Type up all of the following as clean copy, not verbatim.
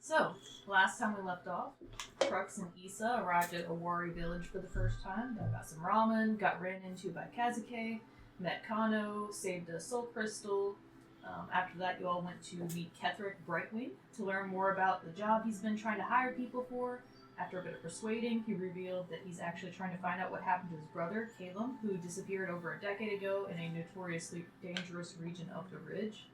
So, last time we left off, Crux and Issa arrived at Owari village for the first time. They got some ramen, got ran into by Kazake, met Kano, saved a soul crystal. After that, you all went to meet Ketherick Brightwing to learn more about the job he's been trying to hire people for. After a bit of persuading, he revealed that he's actually trying to find out what happened to his brother, Calum, who disappeared over a decade ago in a notoriously dangerous region of the Ridge.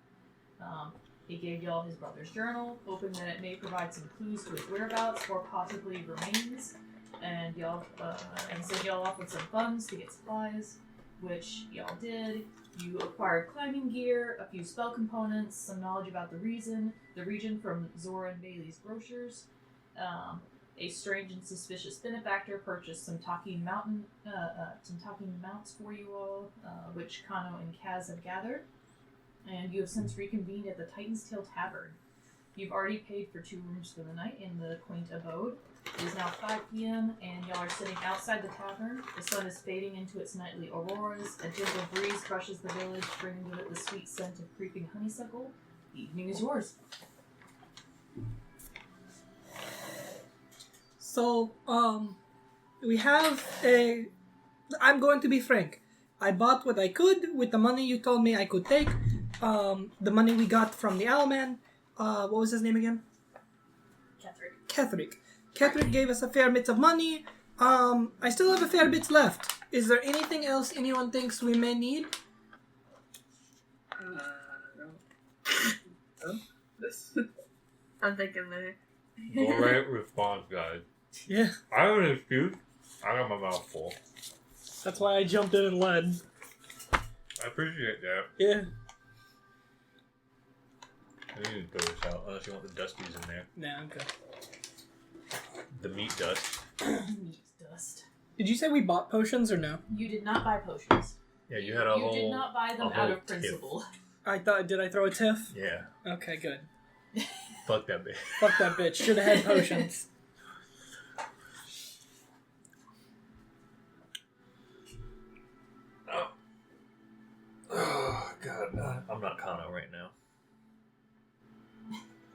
He gave y'all his brother's journal, hoping that it may provide some clues to his whereabouts or possibly remains, and sent y'all off with some funds to get supplies, which y'all did. You acquired climbing gear, a few spell components, some knowledge about the region from Zora and Bailey's brochures. A strange and suspicious benefactor purchased some talking mounts for you all, which Kano and Kaz have gathered. And you have since reconvened at the Titan's Tail Tavern. You've already paid for 2 rooms for the night in the quaint abode. It is now 5 p.m., and y'all are sitting outside the tavern. The sun is fading into its nightly auroras. A gentle breeze brushes the village, bringing with it the sweet scent of creeping honeysuckle. The evening is yours. So, we have a... I'm going to be frank. I bought what I could with the money you told me I could take. The money we got from the Owlman. What was his name again? Ketherick. Ketherick gave us a fair bit of money. I still have a fair bit left. Is there anything else anyone thinks we may need? I'm thinking there. Great response, guys. Yeah. I don't dispute. I got my mouth full. That's why I jumped in and led. I appreciate that. Yeah. I need to throw this out, unless you want the dusties in there. Nah, I'm good. The meat dust. Meat dust. Did you say we bought potions or no? You did not buy potions. Yeah, you had a whole... You did not buy them out of principle. Did I throw a tiff? Yeah. Okay, good. Fuck that bitch. Fuck that bitch. Should have had potions. Oh, God. I'm not Kano right now.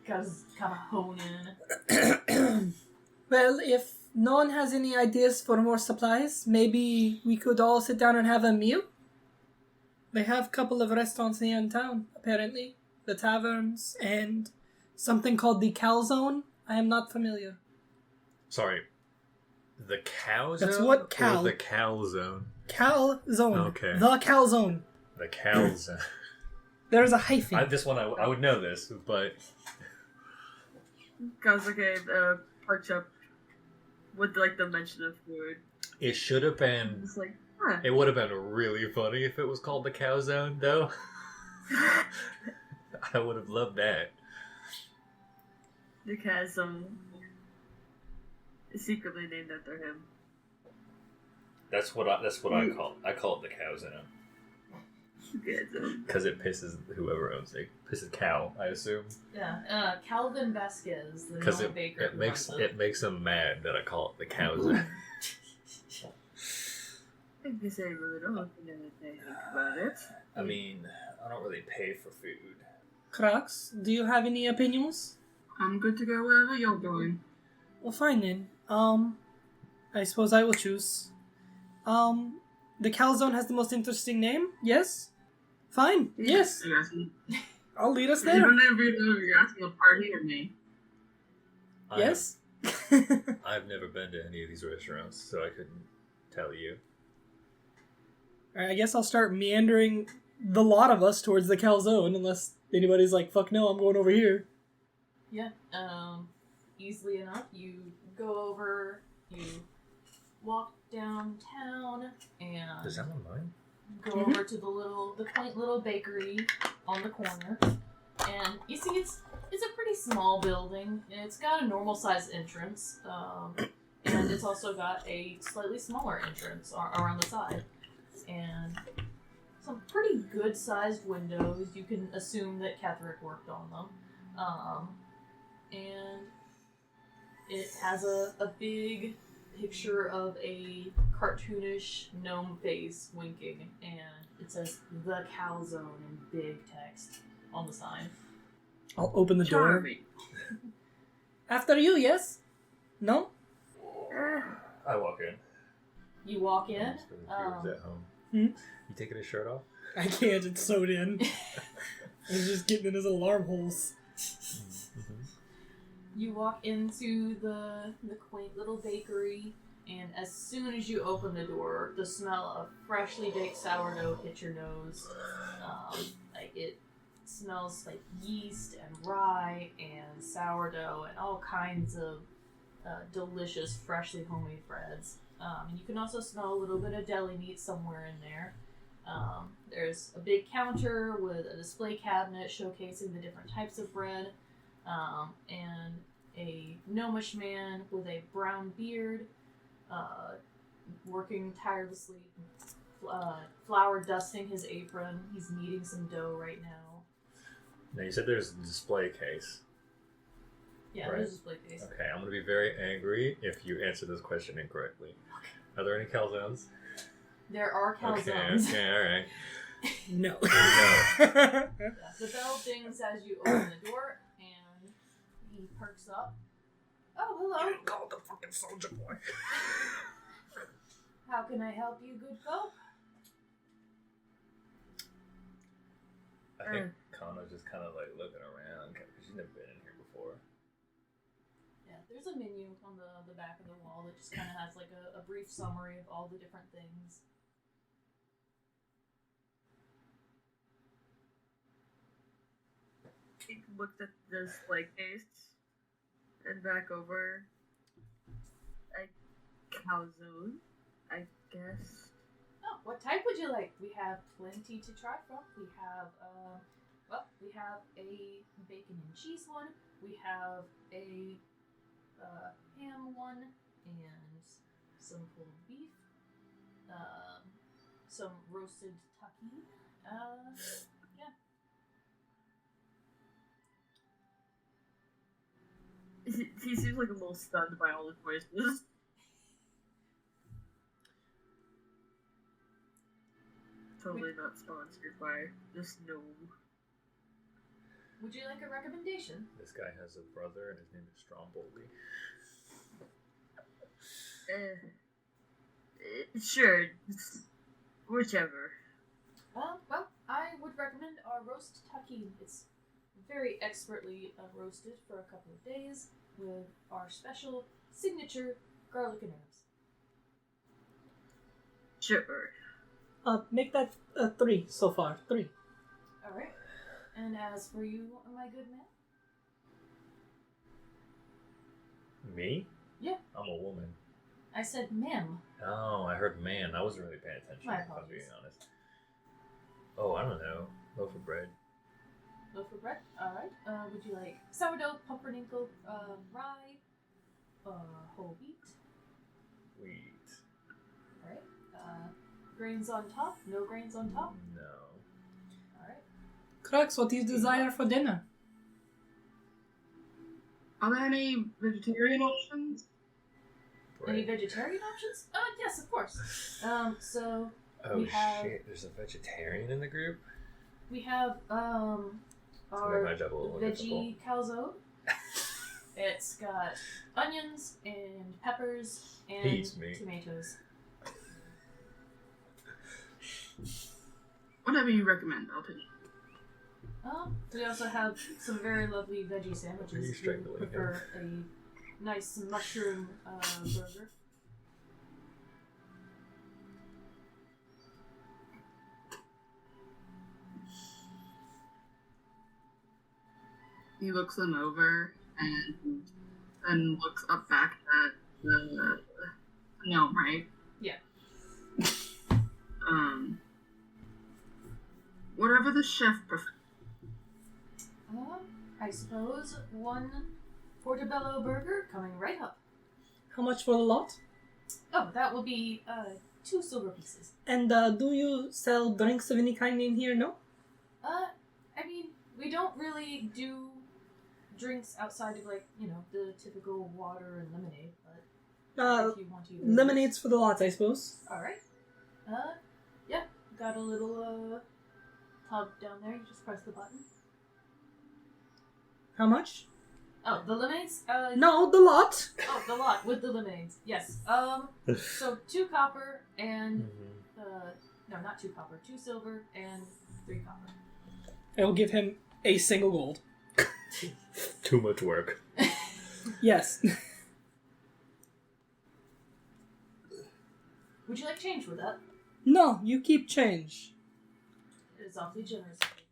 Gotta kind of hone in. Well, if no one has any ideas for more supplies, maybe we could all sit down and have a meal? They have a couple of restaurants here in town, apparently. The taverns and something called the Calzone. I am not familiar. Sorry. The cow zone? That's what cal. Or the calzone? Calzone. Okay. The Calzone. The calzone. There's a hyphen. I would know this, but... Kazake perch up with like the mention of food. It should have been... It's like, huh. It would have been really funny if it was called the cow zone, though. I would have loved that. Because secretly named after him. That's what I call it. I call it the cow zone. Because it pisses whoever owns it. Pisses cow, I assume. Yeah, Calvin Vasquez, the Because baker. it makes him mad that I call it the cow zone. I guess I really don't know if they think about it. I mean, I don't really pay for food. Crux, do you have any opinions? I'm good to go wherever you're going. Well, fine then. I suppose I will choose. The Calzone has the most interesting name, yes? Fine, yes. I'll lead us there. Even if you're asking a party or me. Yes? I've never been to any of these restaurants, so I couldn't tell you. Alright, I guess I'll start meandering the lot of us towards the Calzone, unless anybody's like, fuck no, I'm going over here. Yeah, easily enough, you go over, you walk downtown, and... Is that one mine? Go over to the quaint little bakery on the corner, and you see it's a pretty small building. It's got a normal sized entrance, and it's also got a slightly smaller entrance around the side, and some pretty good sized windows. You can assume that Ketherick worked on them, and it has a big picture of a cartoonish gnome face winking, and it says the Calzone in big text on the sign. I'll open the door. After you, yes? No? I walk in. You walk in. Just for the viewers at home. Hmm? You taking his shirt off? I can't, it's sewed in. He's just getting in his alarm holes. Mm-hmm. You walk into the quaint little bakery, and as soon as you open the door, the smell of freshly baked sourdough hits your nose. Like it smells like yeast and rye and sourdough and all kinds of delicious, freshly homemade breads. And you can also smell a little bit of deli meat somewhere in there. There's a big counter with a display cabinet showcasing the different types of bread, and a gnomish man with a brown beard, working tirelessly, flour dusting his apron. He's kneading some dough right now. Now you said there's a display case. Yeah, Right. there's a display case. Okay, I'm going to be very angry if you answer this question incorrectly. Are there any calzones? There are calzones. Okay, alright. No. No. Yeah, the bell dings as you open the door, and he perks up. Oh, hello. Call the fucking soldier boy. How can I help you, good folk? I think Kano's just kind of like looking around because she's never been in here before. Yeah, there's a menu on the back of the wall that just kind of has like a brief summary of all the different things. He looked at the display case and back over. A calzone, I guess. Oh, what type would you like? We have plenty to try from. We have a bacon and cheese one. We have a ham one and some pulled beef. Some roasted tucky. Yeah. He seems like a little stunned by all the choices. Totally not sponsored by this gnome. Would you like a recommendation? This guy has a brother and his name is Stromboli. Sure. Whichever. Well, I would recommend our roast tucky. It's very expertly roasted for a couple of days with our special signature garlic and herbs. Sure. Make that 3 so far. 3. All right. And as for you, my good man? Me? Yeah. I'm a woman. I said ma'am. Oh, I heard man. I wasn't really paying attention, My if I'm being apologies. honest. Oh, I don't know. Loaf of bread. Loaf of bread? All right. Would you like sourdough, pumpernickel, rye, whole wheat? Wheat. All right. Grains on top? No grains on top? No. All right. Crux, what do you desire for dinner? Are there any vegetarian options? Any Bread. vegetarian options? Yes, of course. So Oh we have- shit, there's a vegetarian in the group? we have It's gonna make our my job a little veggie calzone. It's got onions and peppers and He eats meat. tomatoes. Whatever you recommend, I'll take. We also have some very lovely veggie Are you sandwiches. If you strangling him? prefer a nice mushroom burger. He looks them over and then looks up back at the gnome, right? Yeah. Whatever the chef prefers. I suppose one portobello burger coming right up. How much for the lot? Oh, that will be 2 silver pieces. And do you sell drinks of any kind in here? No? I mean, we don't really do drinks outside of, like, you know, the typical water and lemonade, but if you want to use Lemonades for the lot, I suppose. Alright. Yeah, got a little tub down there, you just press the button. How much? Oh, the lemonades? No, the lot. Oh, the lot with the lemonades. Yes. So 2 copper and no, not 2 copper, 2 silver and 3 copper. I will give him a single gold. Too much work. Yes. Would you like change with that? No, you keep change. It is awfully generous of you.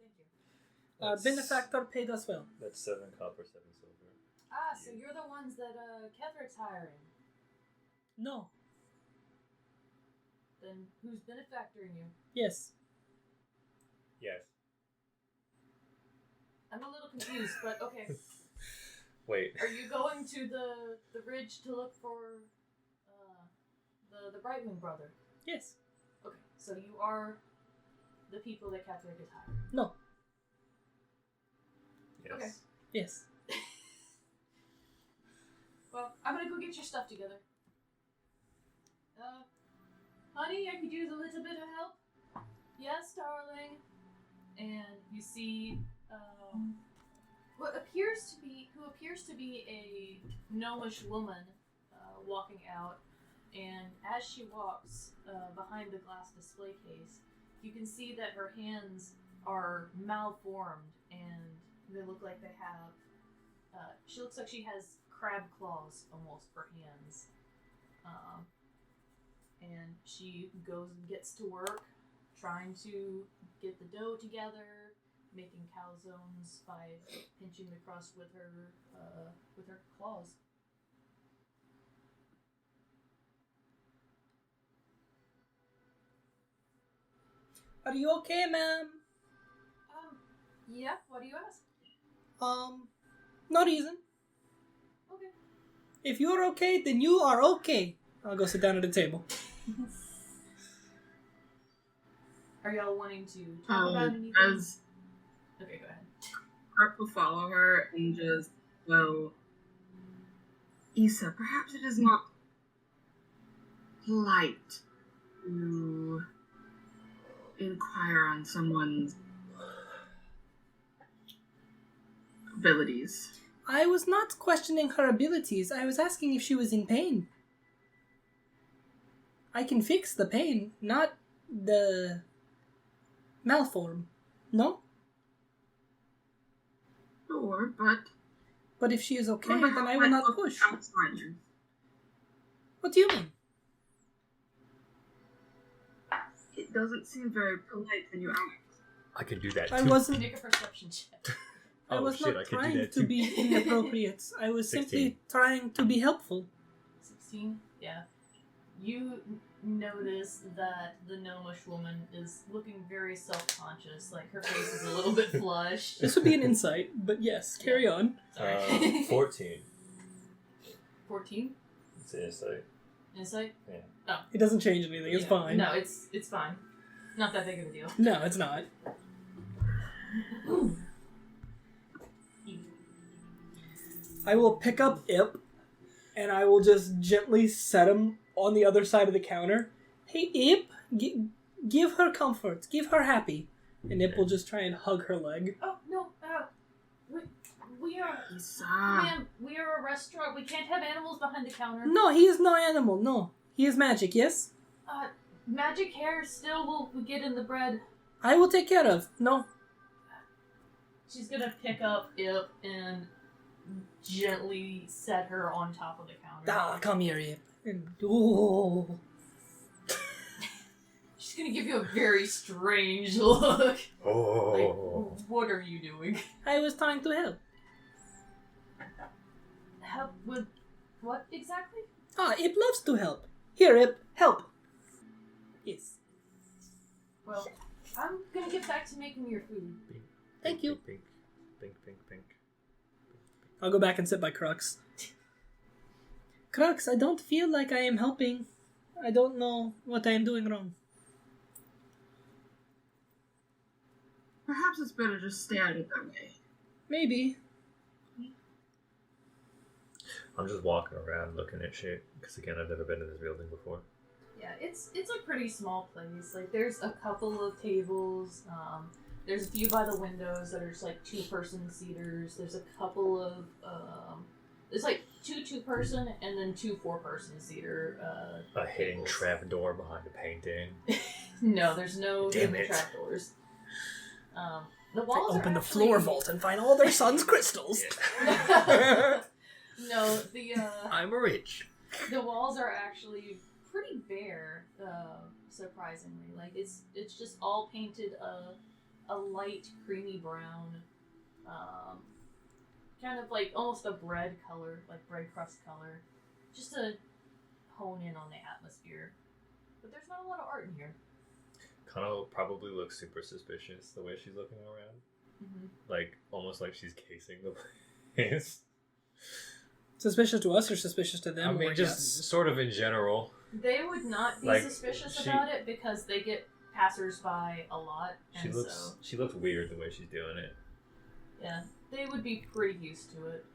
Thank you. Benefactor paid us well. That's 7 copper, 7 silver. Ah, so you're the ones that Kethric's hiring. No. Then who's benefactoring you? Yes. Yes. I'm a little confused, but okay. Wait. Are you going to the ridge to look for the Brightwing brother? Yes. Okay, so you are the people that Kethric is hiring. No. Yes. Okay. Yes. Well, I'm gonna go get your stuff together. Honey, I could use a little bit of help. Yes, darling. And you see, who appears to be a gnomish woman walking out, and as she walks behind the glass display case, you can see that her hands are malformed and they look like they have. She looks like she has crab claws almost for hands. And she goes and gets to work trying to get the dough together, making calzones by pinching the crust with her claws. Are you okay, ma'am? Yeah, what do you ask? No reason. Okay. If you're okay, then you are okay. I'll go sit down at the table. Are y'all wanting to talk about anything? As Okay, go ahead. Crux will follow her and just, well, Issa, perhaps it is not polite to inquire on someone's abilities. I was not questioning her abilities. I was asking if she was in pain. I can fix the pain, not the malform. No? Sure, but... But if she is okay, wonder then how I will it not looks push. outsiders. What do you mean? It doesn't seem very polite when you act. I can do that too. I wasn't. Make a perception check. I was shit, not I can do trying that to too. be inappropriate. I was 16. simply trying to be helpful. 16? Yeah. You notice that the gnomish woman is looking very self-conscious, like her face is a little bit flushed. This would be an insight, but yes, carry on. Sorry. 14. 14? It's an insight. Insight? Yeah. It doesn't change anything. It's Yeah. fine. No, it's fine. Not that big of a deal. No, it's not. I will pick up Ip, and I will just gently set him on the other side of the counter. Hey, Ip, give her comfort. Give her happy. And Ip will just try and hug her leg. Oh, no, we are... Issa. Ma'am, we are a restaurant. We can't have animals behind the counter. No, he is no animal. No. He is magic, yes? Magic hair still will get in the bread. I will take care of. No. She's gonna pick up Ip and gently set her on top of the counter. Ah, come here, Ip. And, oh. She's gonna give you a very strange look. Oh. Like, what are you doing? I was trying to help. Help with what exactly? Ah, Ip loves to help. Here, Ip, help. Yes. Well, I'm gonna get back to making your food. Thank you. Pink, pink, pink, pink. I'll go back and sit by Crux. Crux, I don't feel like I am helping. I don't know what I am doing wrong. Perhaps it's better to stay out of that way. Maybe. I'm just walking around looking at shit because again I've never been to this building before. Yeah, it's a pretty small place. Like there's a couple of tables. There's a few by the windows that are just like 2-person seaters. There's a couple of there's like 2 2-person and then 2 4-person seater. A hidden trapdoor behind the painting. No, there's no Damn hidden it. trapdoors. The walls Open are the actually... floor vault and find all their son's crystals. No, I'm rich. the walls are actually pretty bare, surprisingly. Like it's just all painted a light creamy brown, kind of like almost a bread color, like bread crust color, just to hone in on the atmosphere. But there's not a lot of art in here. Kano probably looks super suspicious the way she's looking around. Mm-hmm. Like, almost like she's casing the place. Suspicious to us or suspicious to them? I mean, or just yes? sort of in general. They would not be Like, suspicious she- about it because they get passers-by a lot, She and looks so she looks weird the way she's doing it. yeah, they would be pretty used to it.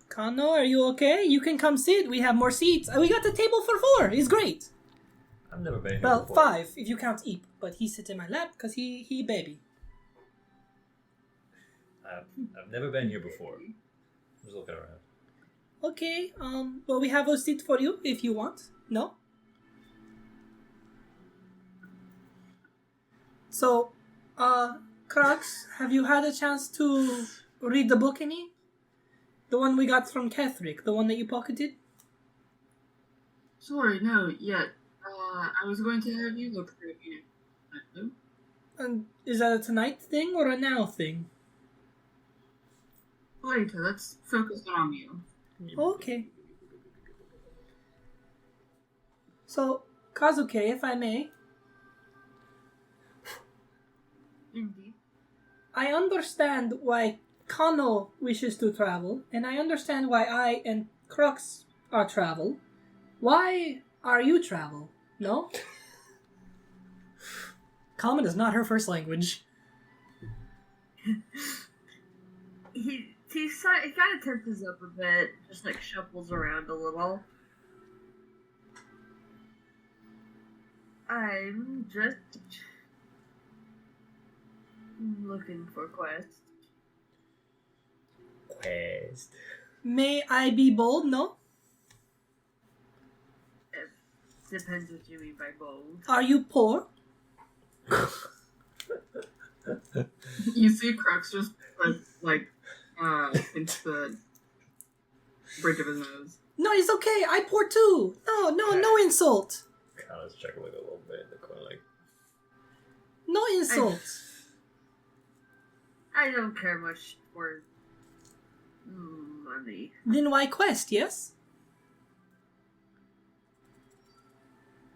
Kano, are you okay? You can come sit. We have more seats. We got the table for 4. It's great. I've never been here Well, before. 5 if you count Eep, but he sits in my lap because he baby. I've never been here before. I'm just looking around. Okay, well, we have a seat for you if you want. No? So, Crux, have you had a chance to read the book any? The one we got from Catherick, the one that you pocketed? Sorry, no, yet. I was going to have you look through it. No? And is that a tonight thing or a now thing? Later, let's focus on you. Okay. So, Kazuke, if I may, Indeed. I understand why Kano wishes to travel, and I understand why I and Crux are travel. Why are you travel? No? Common is not her first language. He kind of tenses up a bit, just like shuffles around a little. I'm just looking for quests. Quest. May I be bold? No? Depends what you mean by bold. Are you poor? You see Crux just into the bridge of his nose. No, it's okay. I poor too. No insult. Kano's chuckling a little bit in the corner, like, No insult. I don't care much for money. Then why quest, yes?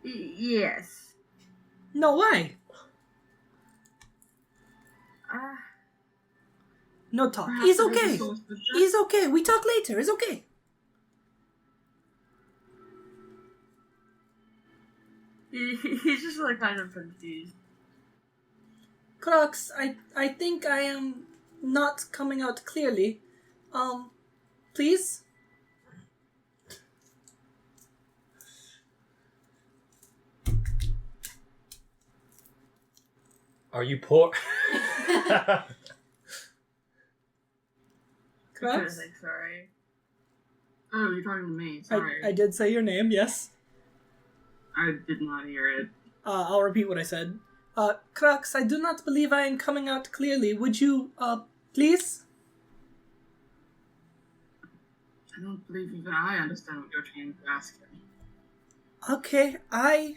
Yes. No, why? No talk. Perhaps It's it is a okay. source of just- It's okay. We talk later. It's okay. He's just like kind of confused. Crux, I think I am not coming out clearly. Please? are you poor? Crux? Sorry. Oh, you're talking to me. Sorry. I did say your name, yes. I did not hear it. I'll repeat what I said. Crux, I do not believe I am coming out clearly. Would you, please? I don't believe even I understand what you're trying to ask me. Okay, I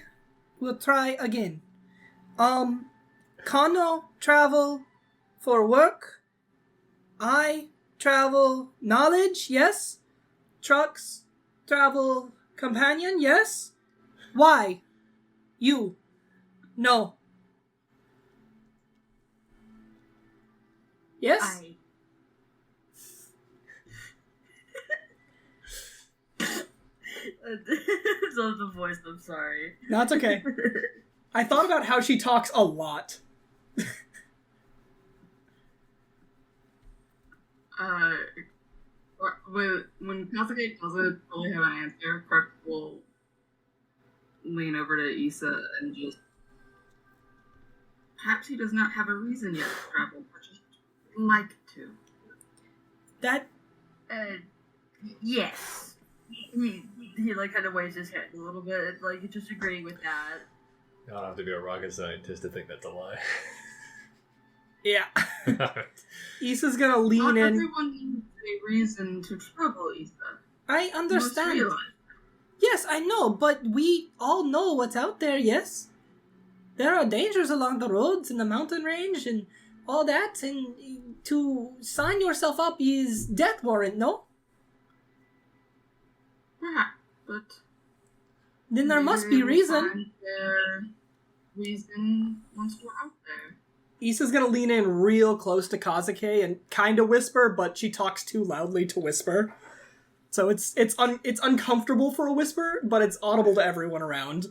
will try again. Kano travel for work. I travel knowledge, yes. Trucks travel companion, yes. Why? You. No. Yes? It's on the voice, I'm sorry. No, it's okay. I thought about how she talks a lot. When Kazake doesn't really have an answer, Crux will lean over to Issa and just perhaps he does not have a reason yet to travel, but just like to. That Yes. He like kind of waves his head a little bit, like just agreeing with that. You don't have to be a rocket scientist to think that's a lie. yeah. Issa's gonna lean Not in. everyone needs a reason to travel, Issa. I You must understand. realize. Yes, I know, but we all know what's out there, yes? There are dangers along the roads and the mountain range and all that, and to sign yourself up is death warrant, no? Perhaps, but Then there must be maybe we'll reason. find their reason once we're out there. Issa's gonna lean in real close to Kazake and kinda whisper, but she talks too loudly to whisper. So it's uncomfortable for a whisper, but it's audible to everyone around.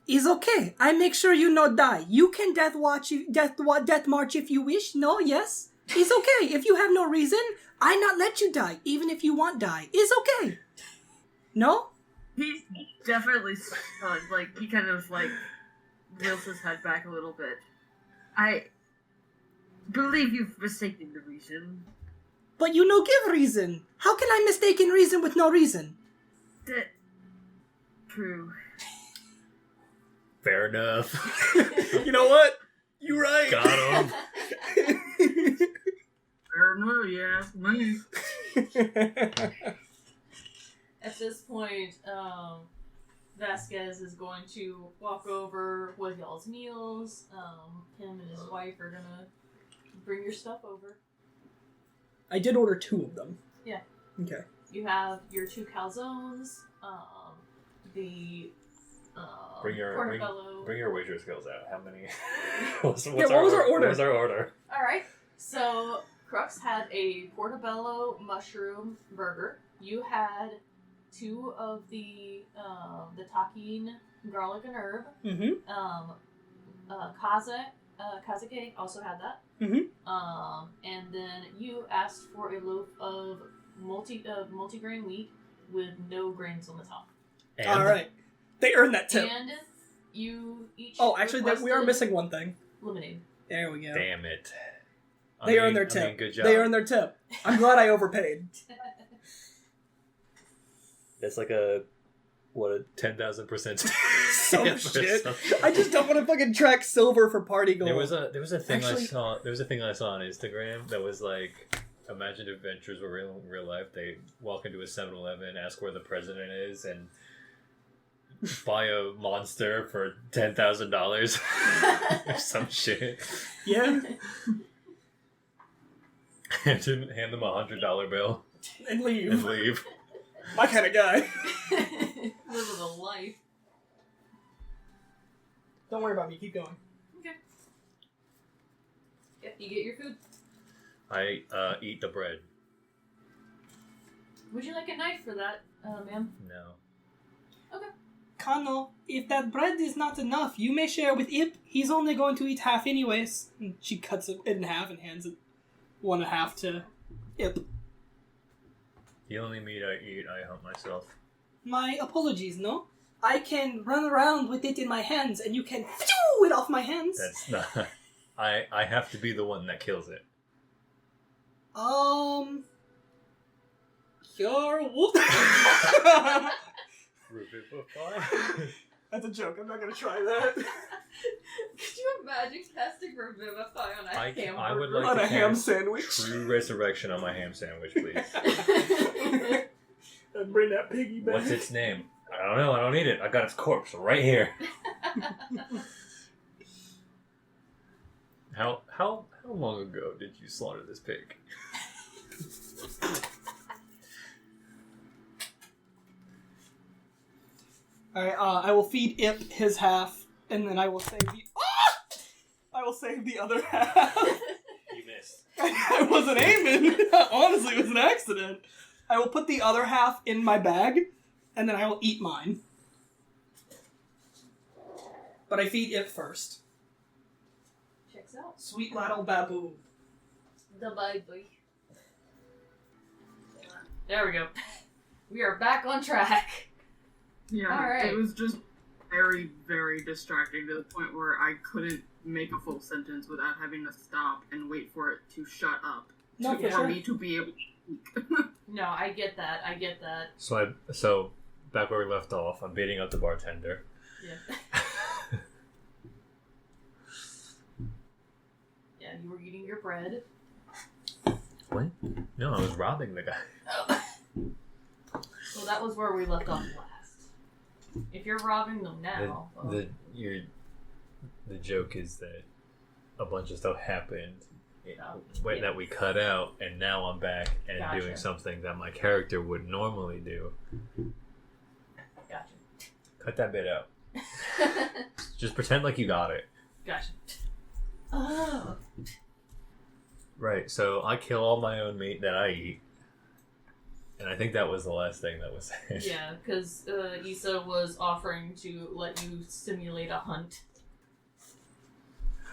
Is okay. I make sure you no die. You can death march if you wish. No, yes. It's okay. If you have no reason, I not let you die. Even if you want die. It's okay. No? He's definitely stunned. Like, he kind of, like, reels his head back a little bit. I believe you've mistaken the reason. But you no give reason. How can I mistake in reason with no reason? True. Fair enough. You know what? You right. Got him. Fair enough, yeah, me. At this point, Vasquez is going to walk over with y'all's meals. Him and his wife are gonna bring your stuff over. I did order 2 of them. Yeah. Okay. You have your 2 calzones, the Bring your portobello. bring your waiter skills out. How many? what's what was our order? What was our order? All right. So Crux had a portobello mushroom burger. You had 2 of the taquine garlic and herb. Mm-hmm. Kazake also had that. Mm-hmm. And then you asked for a loaf of multigrain wheat with no grains on the top. And All right. They earned that tip. And you each Oh, actually, we are requested missing one thing. lemonade. There we go. Damn it. They earned their tip. I mean, good job. They earned their tip. I'm glad I overpaid. That's like a 10,000%. So much shit. I just don't want to fucking track silver for party gold. There was a thing Actually- I saw. There was a thing I saw on Instagram that was like, imagine adventures were real life. They walk into a 7-Eleven, ask where the president is, and buy a monster for $10,000 or some shit. Yeah, hand them $100 bill and leave. and leave. My kind of guy. Living a life. Don't worry about me. Keep going. Okay. Yep, you get your food. I eat the bread. Would you like a knife for that, ma'am? No. Kano, if that bread is not enough, you may share with Ip. He's only going to eat half anyways. And she cuts it in half and hands it 1.5 to Ip. The only meat I eat, I hunt myself. My apologies, no? I can run around with it in my hands, and you can phew it off my hands. That's not. I have to be the one that kills it. You're wolf. Revivify? That's a joke. I'm not gonna try that. Could you imagine casting Revivify on a hamburger? I would like On to a ham cast sandwich. True resurrection on my ham sandwich, please. And bring that piggy back. What's its name? I don't know. I don't need it. I got its corpse right here. How long ago did you slaughter this pig? Alright, I will feed Ip his half, and then I will save the... I will save the other half. You missed. I wasn't aiming. Honestly, it was an accident. I will put the other half in my bag, and then I will eat mine. But I feed Ip first. Checks out. Sweet little baboon. The baby. There we go. We are back on track. Yeah, All right. it was just very, very distracting to the point where I couldn't make a full sentence without having to stop and wait for it to shut up No, for for sure. me to be able to speak. No, I get that. So back where we left off, I'm beating up the bartender. Yeah. Yeah, you were eating your bread. What? No, I was robbing the guy. Well, that was where we left off last. If you're robbing them now, well, The joke is that a bunch of stuff happened Yeah. that we cut out, and now I'm back and Gotcha. doing something that my character would normally do. Gotcha. Cut that bit out. Just pretend like you got it. Gotcha. Oh. Right, so I kill all my own meat that I eat. And I think that was the last thing that was said. Yeah, because Issa was offering to let you simulate a hunt.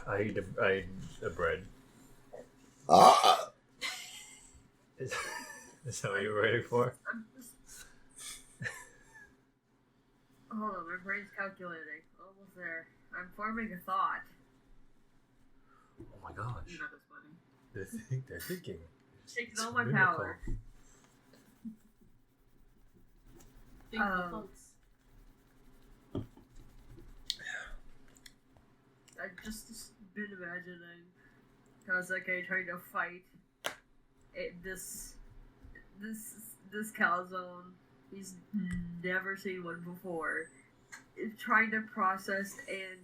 I eat a bread. Is that what you were waiting for? I'm just... Hold on, my brain's calculating. Almost there. I'm forming a thought. Oh my gosh. That was funny. They're thinking. Taking It's all my miracle. power. Think of the folks. I've just been imagining Kazake trying to fight this calzone. He's never seen one before. Trying to process and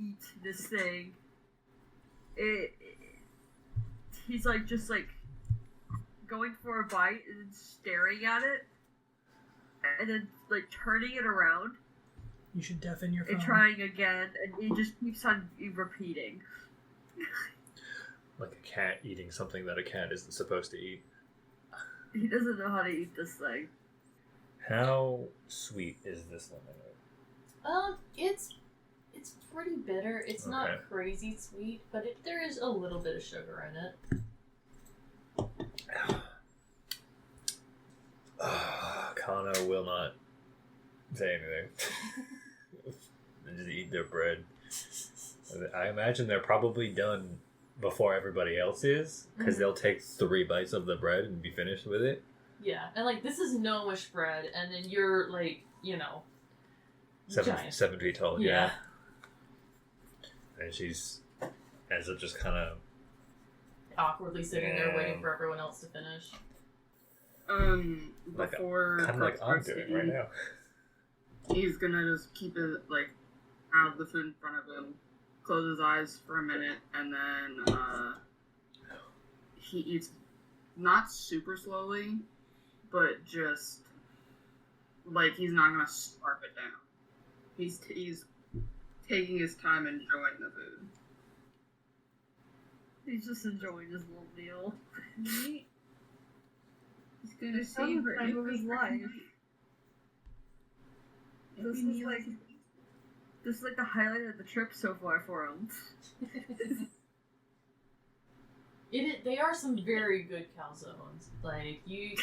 eat this thing. He's just going for a bite and then staring at it, and then turning it around You should deafen your phone. and trying again, and he just keeps on repeating. Like a cat eating something that a cat isn't supposed to eat. He doesn't know how to eat this thing. How sweet is this lemonade? It's pretty bitter. It's not Okay. crazy sweet, but there is a little bit of sugar in it. Kano will not say anything. They just eat their bread. I imagine they're probably done before everybody else is, because they'll take 3 bites of the bread and be finished with it. Yeah, and this is gnomish bread, and then you're giant. 7 feet tall, Yeah. And she's ends up just kind of Awkwardly sitting there Yeah. waiting for everyone else to finish. Before kind of like Crux I'm starts doing eating, right now. he's gonna just keep it out of the food in front of him, close his eyes for a minute, and then he eats not super slowly, but just he's not gonna scarf it down. He's taking his time enjoying the food. He's just enjoying his little meal. He's gonna It's not the savor time of his life. This is the highlight of the trip so far for him. They are some very good calzones. You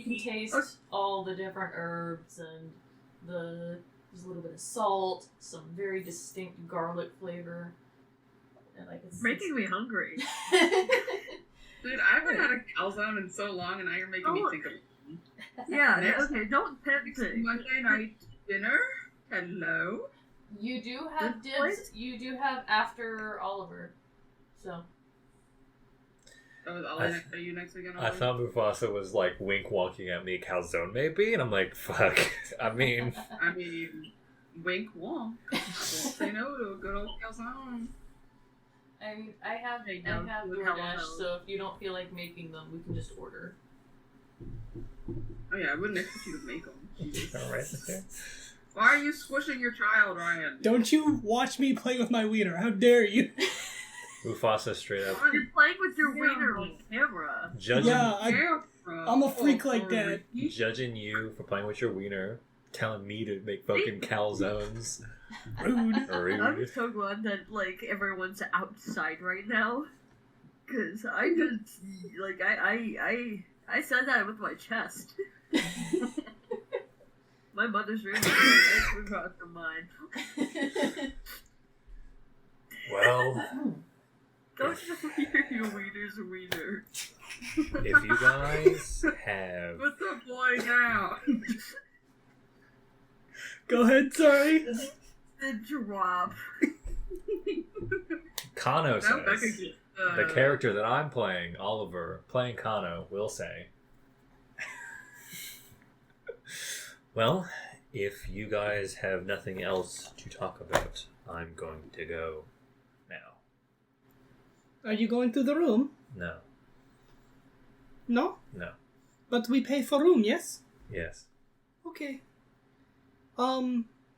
can taste all the different herbs and there's a little bit of salt, some very distinct garlic flavor. And it's Making me hungry. Dude, I haven't had a calzone in so long, and now you're making me think of it. Yeah, Next- okay, don't tempt me. Monday night dinner? Hello? You do have Good dibs. place. You do have after Oliver. So Oh, is Ollie are you next weekend? I Ollie? thought Mufasa was wink walking at me, calzone maybe, and I'm like, fuck. I mean, wink wonk. Won't say no to a good old calzone. I have Hey, no, DoorDash, hello. so if you don't feel like making them, we can just order. Oh yeah, I wouldn't expect you to make them. Jesus. all right. Why are you squishing your child, Ryan? Don't you watch me play with my wiener. How dare you? Mufasa straight up You're playing with your wiener on camera. judging, Yeah, I'm a freak like sorry. that. judging you for playing with your wiener, telling me to make fucking calzones. Rude. Rude. I'm so glad that everyone's outside right now, cause I just I said that with my chest. My mother's room is right across from mine. Well, Don't hear your wiener's a wiener. if you guys have... Put the boy down. Go ahead, sorry. The drop. Kano Now Becca says, gets, the character that I'm playing, Oliver, playing Kano, will say, well, if you guys have nothing else to talk about, I'm going to go now. Are you going to the room? No. No? No. But we pay for room, yes? Yes. Okay.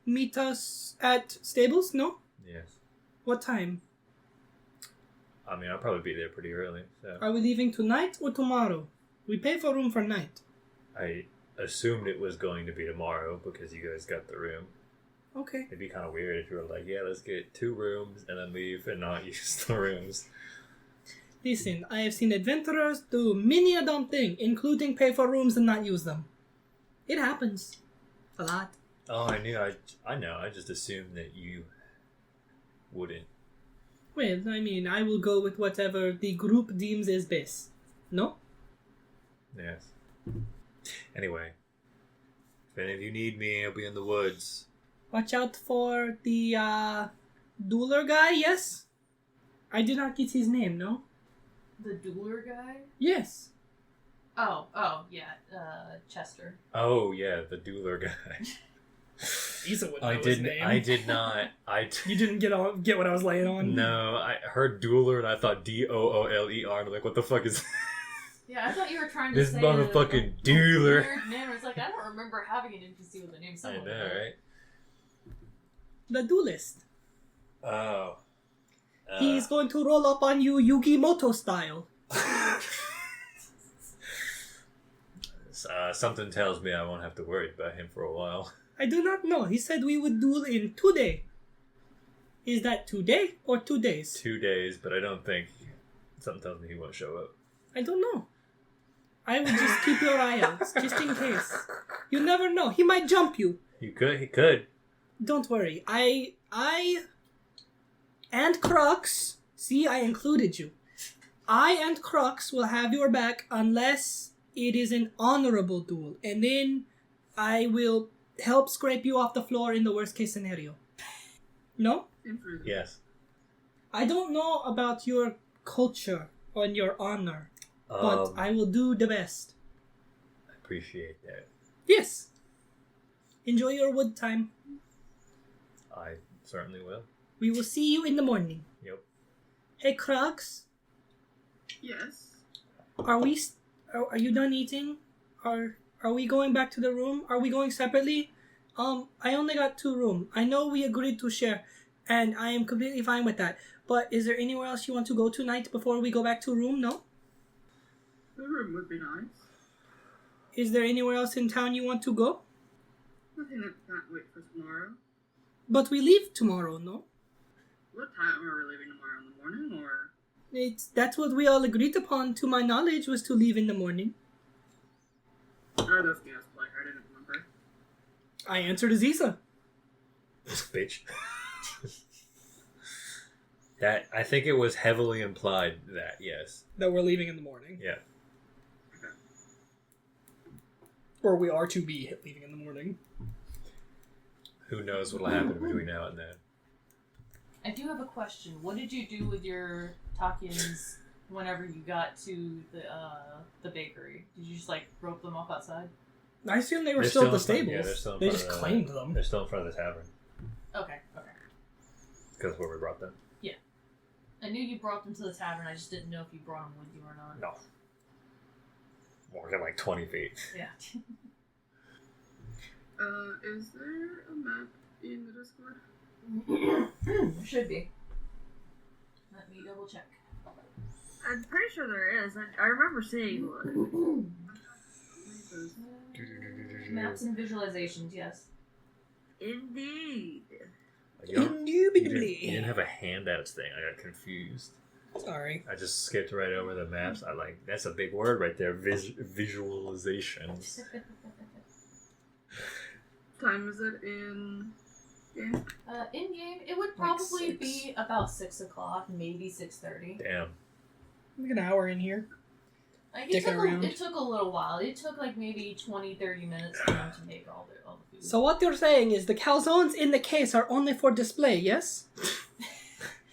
Meet us at stables? No? Yes. What time? I mean, I'll probably be there pretty early, so... Are we leaving tonight or tomorrow? We pay for room for night. I assumed it was going to be tomorrow because you guys got the room. Okay. It'd be kind of weird if you were like, yeah, let's get 2 rooms and then leave and not use the rooms. Listen, I have seen adventurers do many a dumb thing, including pay for rooms and not use them. It happens. A lot. Oh, I knew. I know. I just assumed that you wouldn't. Well, I mean, I will go with whatever the group deems is best. No? Yes. Anyway, if any of you need me, I'll be in the woods. Watch out for the, dueler guy, yes? I did not get his name, no? The dueler guy? Yes. Oh, yeah, Chester. Oh yeah, the dueler guy. Isa would I did not. You didn't get what I was laying on? No, I heard dueler and I thought Dooler. And I'm like, what the fuck is Yeah, I thought you were trying to this say motherfucking a dueler? weird name. It's like, I don't remember having an NPC with a name I similar. know, right? The duelist. Oh. He's going to roll up on you Yugimoto style. Something tells me I won't have to worry about him for a while. I do not know. He said we would duel in 2 days. Is that today or 2 days? 2 days, but I don't think... Something tells me he won't show up. I don't know. I would just keep your eye out, just in case. You never know. He might jump you. He could. Don't worry. I and Crux, see, I included you. I and Crux will have your back unless it is an honorable duel. And then I will help scrape you off the floor in the worst case scenario. No? Yes. I don't know about your culture or your honor, but I will do the best. I appreciate that. Yes. Enjoy your wood time. I certainly will. We will see you in the morning. Yep. Hey, Crux, Yes. are you done eating? Are we going back to the room? Are we going separately? I only got 2 rooms. I know we agreed to share, and I am completely fine with that. But is there anywhere else you want to go tonight before we go back to room? No? The room would be nice. Is there anywhere else in town you want to go? Nothing that can't wait for tomorrow. But we leave tomorrow, no? What time are we leaving tomorrow? In the morning or? That's what we all agreed upon, to my knowledge, was to leave in the morning. Oh, that's me. I was like, I didn't remember. I answered as Isa. Bitch. That, I think it was heavily implied that, yes. That we're leaving in the morning. Yeah. Okay. Or we are to be leaving in the morning. Who knows what'll happen between now and then. I do have a question. What did you do with your Takians whenever you got to the bakery? Did you just like rope them off outside? I assume they were They're still at the still in front- stables. yeah, they're still in They front just of the- claimed them. They're still in front of the tavern. Okay. Because where we brought them. I knew you brought them to the tavern. I just didn't know if you brought them with you or not. No. More than like 20 feet. Yeah. Is there a map in the Discord? Should be. Let me double check. I'm pretty sure there is. I remember seeing one. Maps and visualizations, yes. Indeed. You Indubitably. didn't have a handouts thing. I got confused. Sorry. I just skipped right over the maps. I like, that's a big word right there. Visualizations. time is it in game? In game, it would Like probably 6. be about 6 o'clock, maybe 6:30. Damn. Like an hour in here. Like Dicking around. it took a little while. It took like maybe 20-30 minutes for them to make all the food. So what you're saying is the calzones in the case are only for display, yes?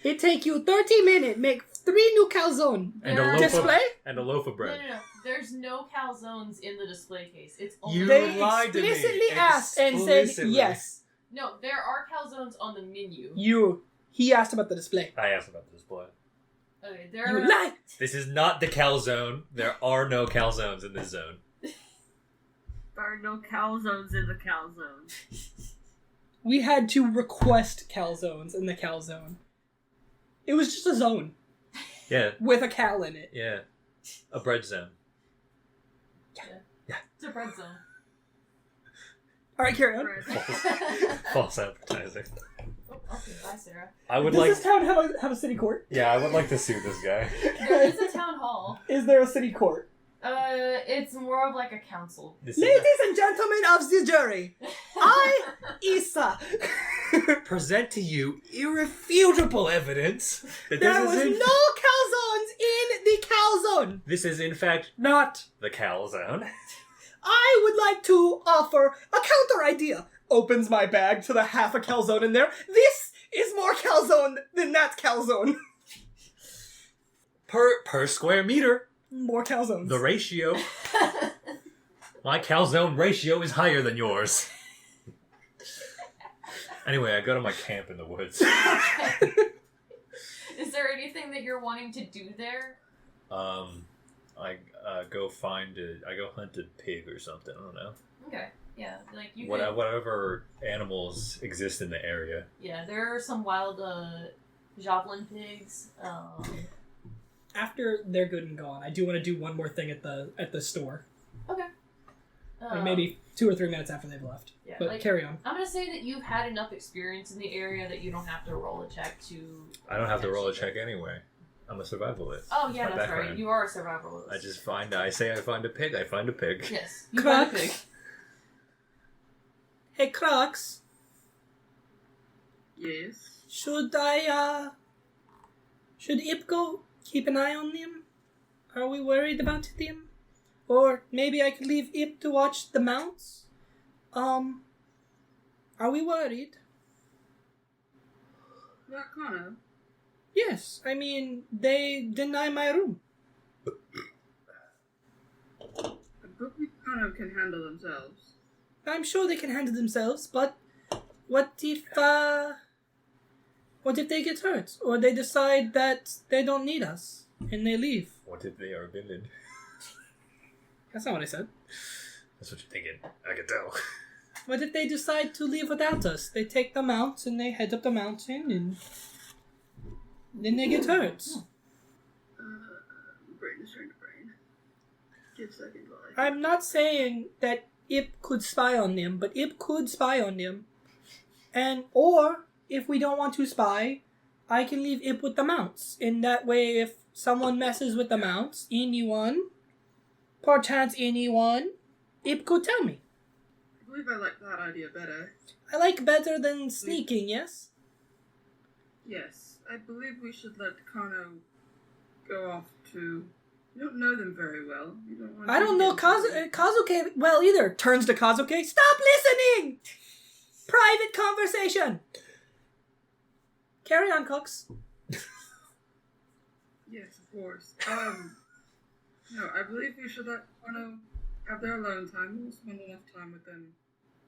It take you 30 minutes, make 3 new calzone. And There- a loaf Display? and a loaf of bread. No. There's no calzones in the display case. It's only You They lied to me. explicitly asked and said Explicitly. yes. No, there are calzones on the menu. He asked about the display. I asked about the display. Okay, there You are lied! This is not the calzone. There are no calzones in this zone. There are no calzones in the calzone. We had to request calzones in the calzone. It was just a zone Yeah, with a cal in it. yeah. A bread zone. It's a bread zone. Alright, carry on. False advertising. Oh, okay, bye, Sarah. I would Does like. this town have a city court? Yeah, I would like to sue this guy. There is a town hall. Is there a city court? It's more of like a council. This Ladies and gentlemen of the jury, I, Issa, present to you irrefutable evidence that there was no calzones in the calzone. This is in fact Not. the calzone. I would like to offer a counter idea. Opens my bag to the half a calzone in there. This is more calzone than that calzone. Per square meter, More calzones. the ratio. My calzone ratio is higher than yours. Anyway, I go to my camp in the woods. Is there anything that you're wanting to do there? I go hunt a pig or something. I don't know. Okay, yeah, like you. Whatever animals exist in the area. Yeah, there are some wild javelin pigs. After they're good and gone, I do want to do one more thing at the store. Okay. Like maybe 2 or 3 minutes after they've left. Yeah, But like, carry on. I'm gonna say that you've had enough experience in the area that you don't have to roll a check to. I don't have to roll a check anyway. I'm a survivalist. Oh yeah, My that's right. background. You are a survivalist. I say I find a pig. I find a pig. Yes. You find a Crux. pig. Hey, Crux. Yes. Should Ipko keep an eye on them? Are we worried about them? Or maybe I could leave Ip to watch the mounts? Are we worried? That kind of. Yes, I mean, they deny my room. But we kind of can handle themselves. I'm sure they can handle themselves, but what if they get hurt? Or they decide that they don't need us, and they leave? What if they are villain? That's not what I said. That's what you're thinking. I can tell. What if they decide to leave without us? They take the mounts and they head up the mountain and then they get hurt. Brain is trying to brain. Give second life. I'm not saying that Ip could spy on them, but Ip could spy on them. Or, if we don't want to spy, I can leave Ip with the mounts. In that way, if someone messes with the mounts, perchance anyone, Ip could tell me. I believe I like that idea better. I like better than sneaking, yes? Yes, I believe we should let Kano go off to. You don't know them very well. You don't want I don't know Kazuke well either. Turns to Kazuke. Stop listening! Private conversation! Carry on, Cooks. Yes, of course. No, I believe we should let Kano have their alone time. We'll spend enough time with them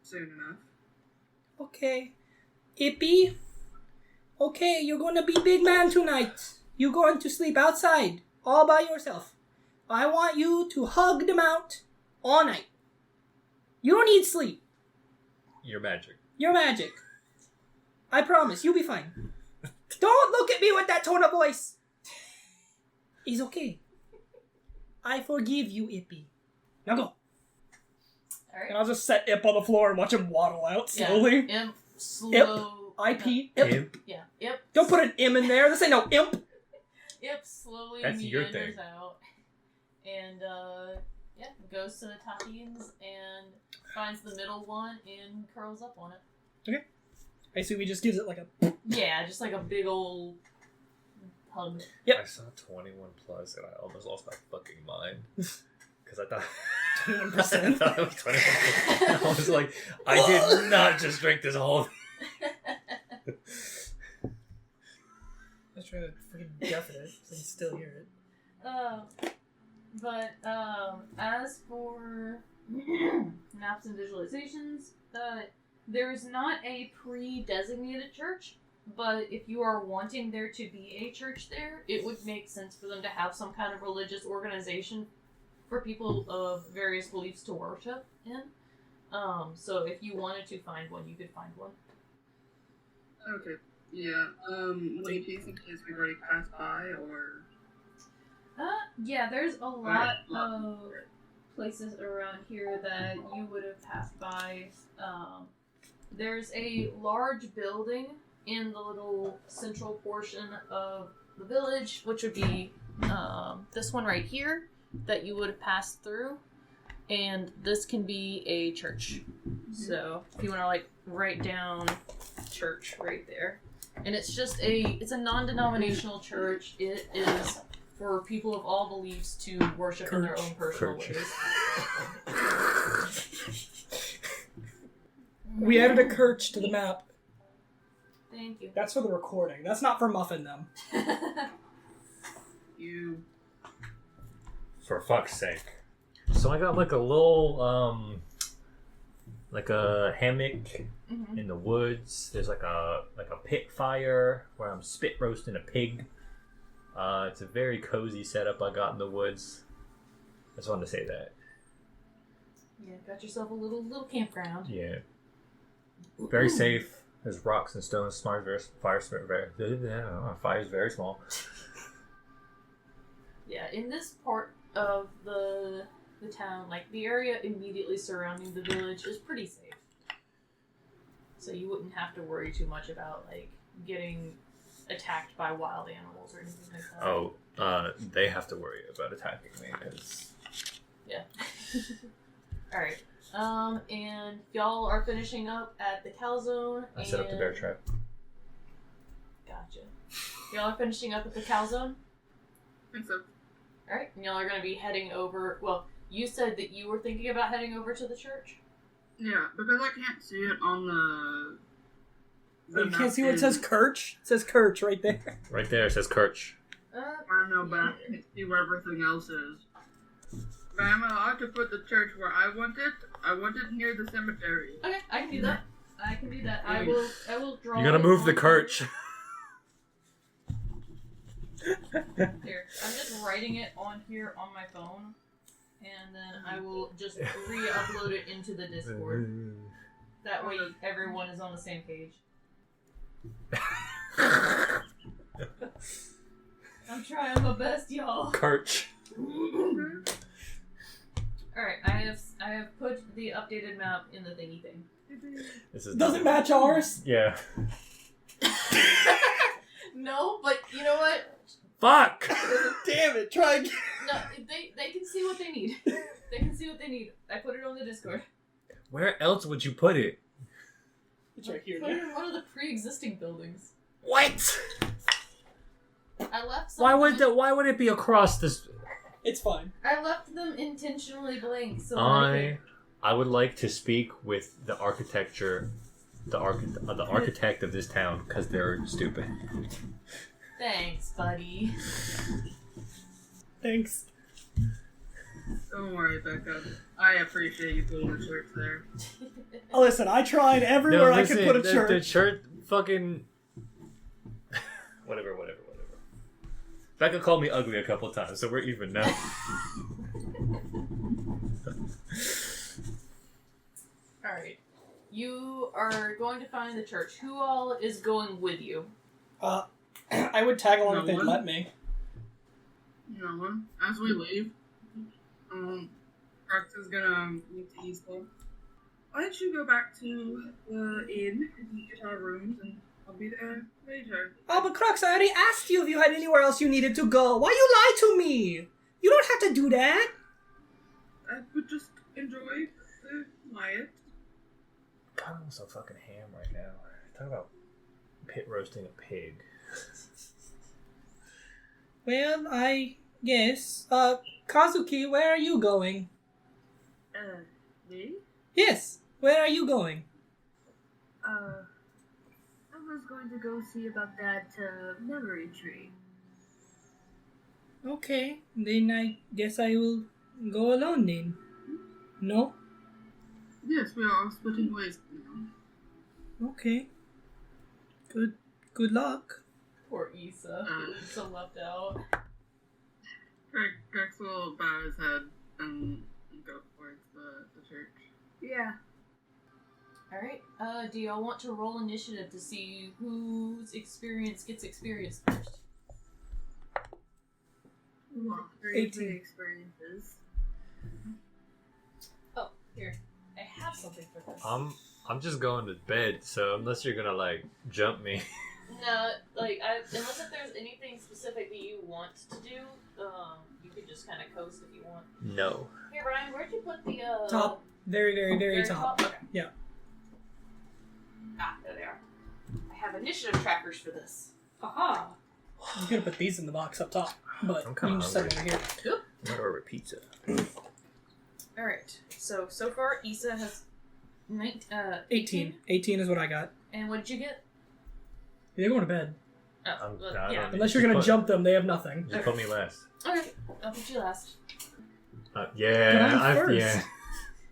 soon enough. Okay. Ippy? Okay, you're gonna be big man tonight. You're going to sleep outside, all by yourself. I want you to hug them out all night. You don't need sleep. You're magic. You're magic. I promise, you'll be fine. Don't look at me with that tone of voice. It's okay. I forgive you, Ippy. Now go. Alright. And I'll just set Ip on the floor and watch him waddle out slowly. Yeah. Imp, slow. IP. Imp. Yeah. Imp. Don't put an M in there. This ain't no imp. Imp slowly That's your meanders thing. out. And, goes to the Tatins and finds the middle one and curls up on it. I assume he just gives it like a... Yeah, just like a big old hug. Yep. I saw 21 plus and I almost lost my fucking mind. Because I thought... 21%. I thought it was 21. I was like, I did not just drink this whole thing. I was trying to freaking deafen it so you can still hear it. But as for maps and visualizations, there is not a pre-designated church, but if you are wanting there to be a church there, it would make sense for them to have some kind of religious organization for people of various beliefs to worship in. So if you wanted to find one, you could find one. Okay. Yeah. Would it be some place we've already passed by, or? Yeah, there's a lot of places around here that you would have passed by. There's a large building in the little central portion of the village, which would be this one right here that you would have passed through. And this can be a church. So if you want to like write down church right there. And it's just it's a non-denominational church. It is for people of all beliefs to worship in their own personal ways. We added a Kirch to the map. Thank you. That's for the recording. That's not for muffin them. You. For fuck's sake. So I got like a little, like a hammock in the woods. There's like a pit fire where I'm spit roasting a pig. It's a very cozy setup I got in the woods. I just wanted to say that. Yeah, got yourself a little campground. Yeah. Very safe. There's rocks and stones. Fire's very small. Yeah, in this part of the town, like the area immediately surrounding the village is pretty safe. So you wouldn't have to worry too much about like getting attacked by wild animals or anything like that. Oh, they have to worry about attacking me because... Yeah. Alright. And y'all are finishing up at the calzone. I set up the bear trap. Gotcha. Y'all are finishing up at the calzone? I think so. Alright, and y'all are going to be heading over... Well, you said that you were thinking about heading over to the church? Yeah, because I can't see it on the You can't see where it says Kirch? It says Kirch right there. Right there, it says Kirch. I don't know, but I can't see where everything else is. But I'm allowed to put the church where I want it. I want it near the cemetery. Okay, I can do that. I will draw. You're gonna move the Kirch. Here, I'm just writing it on here on my phone, and then I will just re-upload it into the Discord. That way, everyone is on the same page. I'm trying my best, y'all. Kirch. Alright, I have put the updated map in the thingy thing. Does it match ours? Yeah. No, but you know what? Fuck! Damn it, try again. No, they can see what they need. They can see what they need. I put it on the Discord. Where else would you put it? It's right here. Put it in one of the pre-existing buildings. What? I left some Why would it be across this? It's fine. I left them intentionally blank so I would like to speak with the architect of this town because they're stupid. Thanks, buddy. Thanks. Don't worry, Becca. I appreciate you putting the church there. Oh, listen, I tried everywhere I could put a church. The church fucking... Whatever. Becca called me ugly a couple times, so we're even now. Alright. You are going to find the church. Who all is going with you? I would tag along if they'd one. let me. No one. As we leave, Crux is gonna meet the Eastwood. Why don't you go back to the inn and get our rooms, and I'll be there later. Oh, but Crux, I already asked you if you had anywhere else you needed to go. Why you lie to me? You don't have to do that. I would just enjoy the quiet. I'm so fucking ham right now. Talk about pit roasting a pig. Well, I guess. Kazuki, where are you going? Me? Yes, where are you going? I was going to go see about that, memory tree. Okay, then I guess I will go alone then. No? Yes, we are all splitting ways now. Okay. Good luck. Poor Issa. Issa left out. Crux will bow his head and go towards the church. Yeah. Alright, do y'all want to roll initiative to see whose experience gets experienced first? Wow. 18. Experiences. Oh, here. I have something for this. I'm just going to bed, so unless you're gonna like jump me. No, unless if there's anything specific that you want to do, you could just kind of coast if you want. No. Hey Ryan, where'd you put the Top. Very, very, very top. Okay. Yeah. Ah, there they are. I have initiative trackers for this. Aha! I'm gonna put these in the box up top, but I'm you kinda can just set hungry. them here. Yep. I'm gonna order pizza. Alright, so far Issa has 18. 18 is what I got. And what did you get? They're going to bed. Oh, well, I yeah. don't- Unless you're gonna jump them, they have nothing. Just put me last. Okay, I'll put you last. I'm first. Yeah.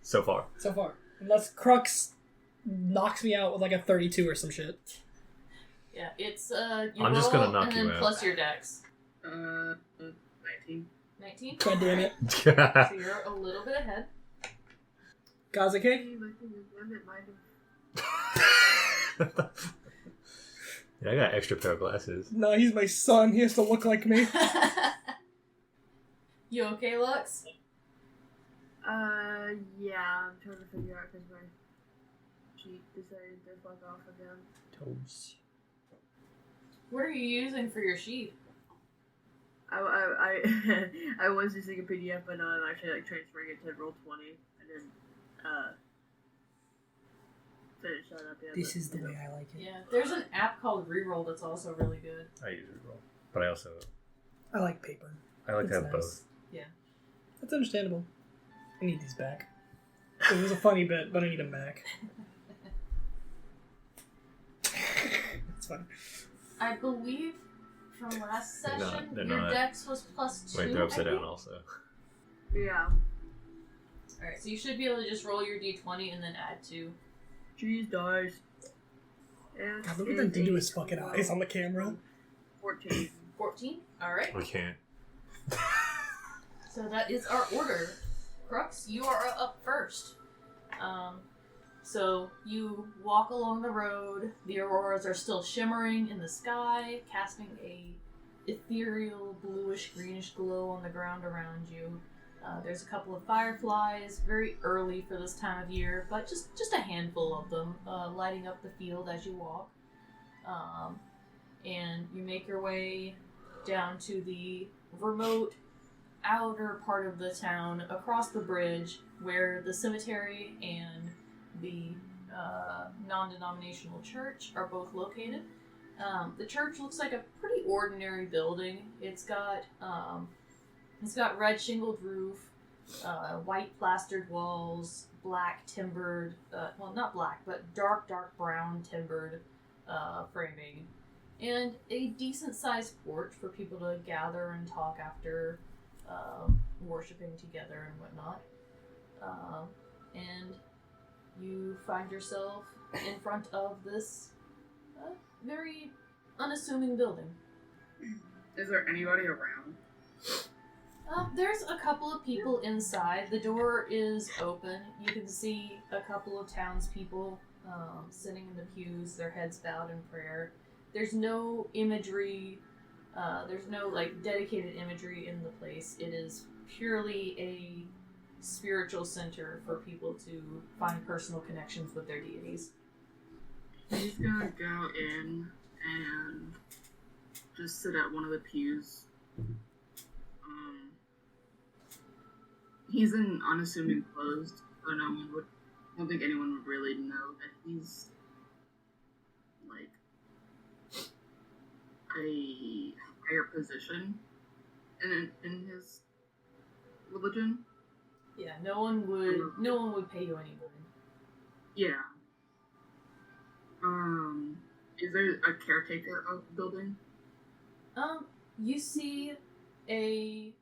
So far. So far. Unless Crux knocks me out with like a 32 or some shit. Yeah, it's I'm just gonna knock and you then out. plus your dex. 19. 19? God damn it. So you're a little bit ahead. Kazake? Yeah, I got extra pair of glasses. No, he's my son. He has to look like me. You okay, Lux? Yeah, I'm trying to figure out because my cheat decided to fuck off again. Toes. What are you using for your sheet? I I was using a PDF, but now I'm actually like transferring it to Roll20. I didn't finish that up yet. This but, is the you know. way I like it. Yeah, there's an app called Reroll that's also really good. I use it roll. But I also I like paper. I like to It's have nice. both. That's understandable. I need these back. It was a funny bit, but I need them back. It's fine. I believe from last They're not- session, they're your not. dex was +2. Wait, they're upside I down think? also. Yeah. Alright, so you should be able to just roll your d20 and then add 2. Jeez, dice. And God, look at it them is into his a fucking eyes on the camera. 14. 14? Alright. We can't. So that is our order. Crux, you are up first. So you walk along the road. The auroras are still shimmering in the sky, casting a ethereal bluish greenish glow on the ground around you. There's a couple of fireflies, very early for this time of year, but just a handful of them, lighting up the field as you walk. And you make your way down to the remote outer part of the town, across the bridge, where the cemetery and the non-denominational church are both located. The church looks like a pretty ordinary building. It's got red shingled roof, white plastered walls, black timbered, well not black, but dark brown timbered framing, and a decent sized porch for people to gather and talk after worshipping together and whatnot. And you find yourself in front of this very unassuming building. Is there anybody around? There's a couple of people inside. The door is open. You can see a couple of townspeople sitting in the pews, their heads bowed in prayer. There's no imagery, there's no dedicated imagery in the place. It is purely a spiritual center for people to find personal connections with their deities. He's gonna go in and just sit at one of the pews. He's in unassuming clothes, so no one would I don't think anyone would really know that he's like a higher position in his religion. Yeah, no one would pay you any money. Yeah. Is there a caretaker of the building? You see a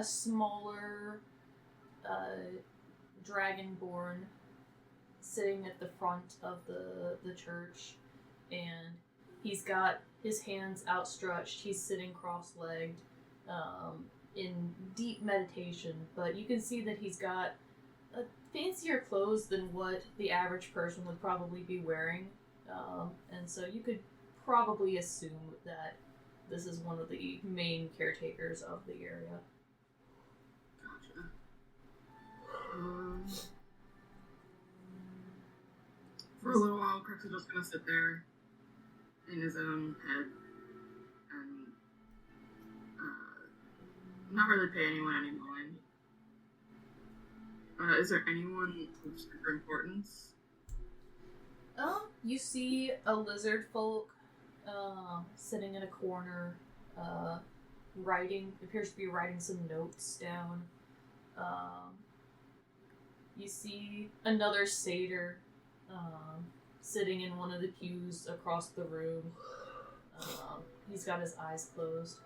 smaller dragonborn sitting at the front of the church, and he's got his hands outstretched. He's sitting cross-legged, in deep meditation, but you can see that he's got fancier clothes than what the average person would probably be wearing, and so you could probably assume that this is one of the main caretakers of the area. Gotcha. For a little while, Crux is just gonna sit there in his own head and not really pay anyone any mind. Is there anyone of super importance? You see a lizard folk sitting in a corner, appears to be writing some notes down. You see another satyr sitting in one of the pews across the room. He's got his eyes closed.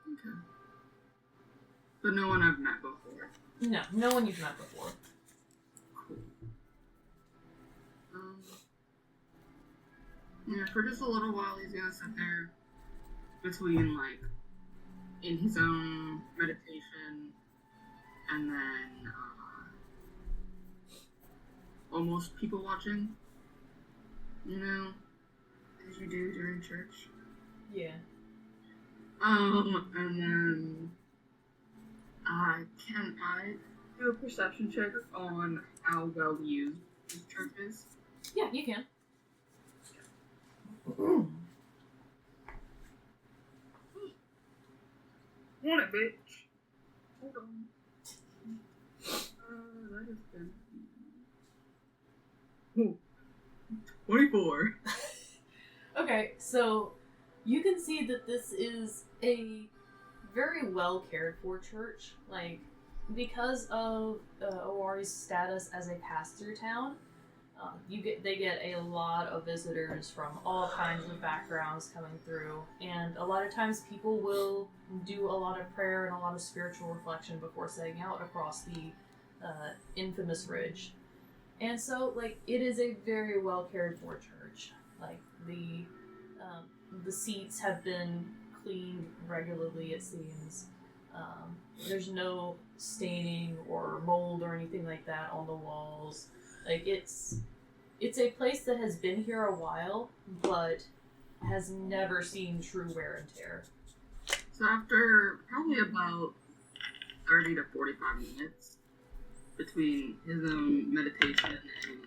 Okay. But no one I've met before. No one you've met before. Cool. Yeah, for just a little while he's gonna sit there between, like, in his own meditation and then, almost people watching. You know, as you do during church. Yeah. And then, can I do a perception check on how well used this church is? Yeah, you can. Want it, bitch. Hold on. That has been... Ooh. 24. Okay, so you can see that this is a very well cared for church. Like, because of Owari's status as a pass-through town, they get a lot of visitors from all kinds of backgrounds coming through, and a lot of times people will do a lot of prayer and a lot of spiritual reflection before setting out across the infamous ridge. And so, like, it is a very well cared for church. Like, the seats have been cleaned regularly, it seems. There's no staining or mold or anything like that on the walls. Like, it's a place that has been here a while, but has never seen true wear and tear. So after probably about 30 to 45 minutes between his own meditation and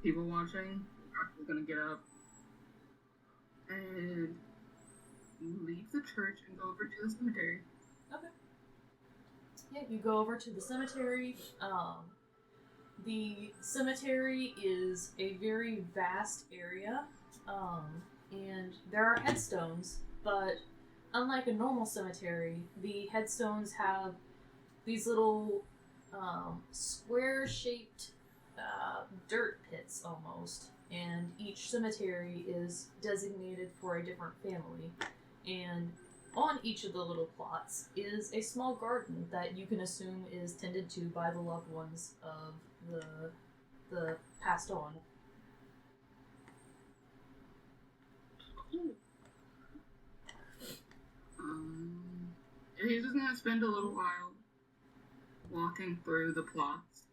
people watching, Crux is gonna get up and leave the church and go over to the cemetery. Okay. Yeah, you go over to the cemetery. The cemetery is a very vast area, and there are headstones, but unlike a normal cemetery, the headstones have these little square-shaped dirt pits almost, and each cemetery is designated for a different family, and on each of the little plots is a small garden that you can assume is tended to by the loved ones of the passed on. Cool. He's just gonna spend a little while walking through the plots.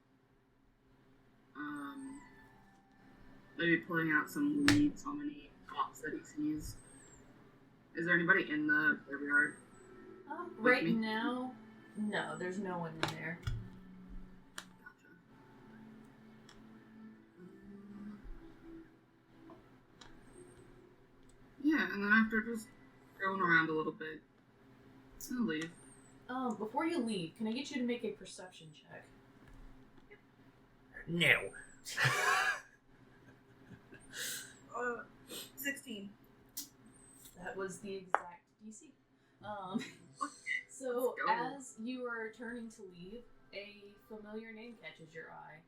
Maybe pulling out some leads on any plots that he sees. Is there anybody in the graveyard? Right now, no, there's no one in there. Gotcha. Yeah, and then after just going around a little bit, I'll leave. Before you leave, can I get you to make a perception check? No. 16. That was the exact DC. So as you are turning to leave, a familiar name catches your eye.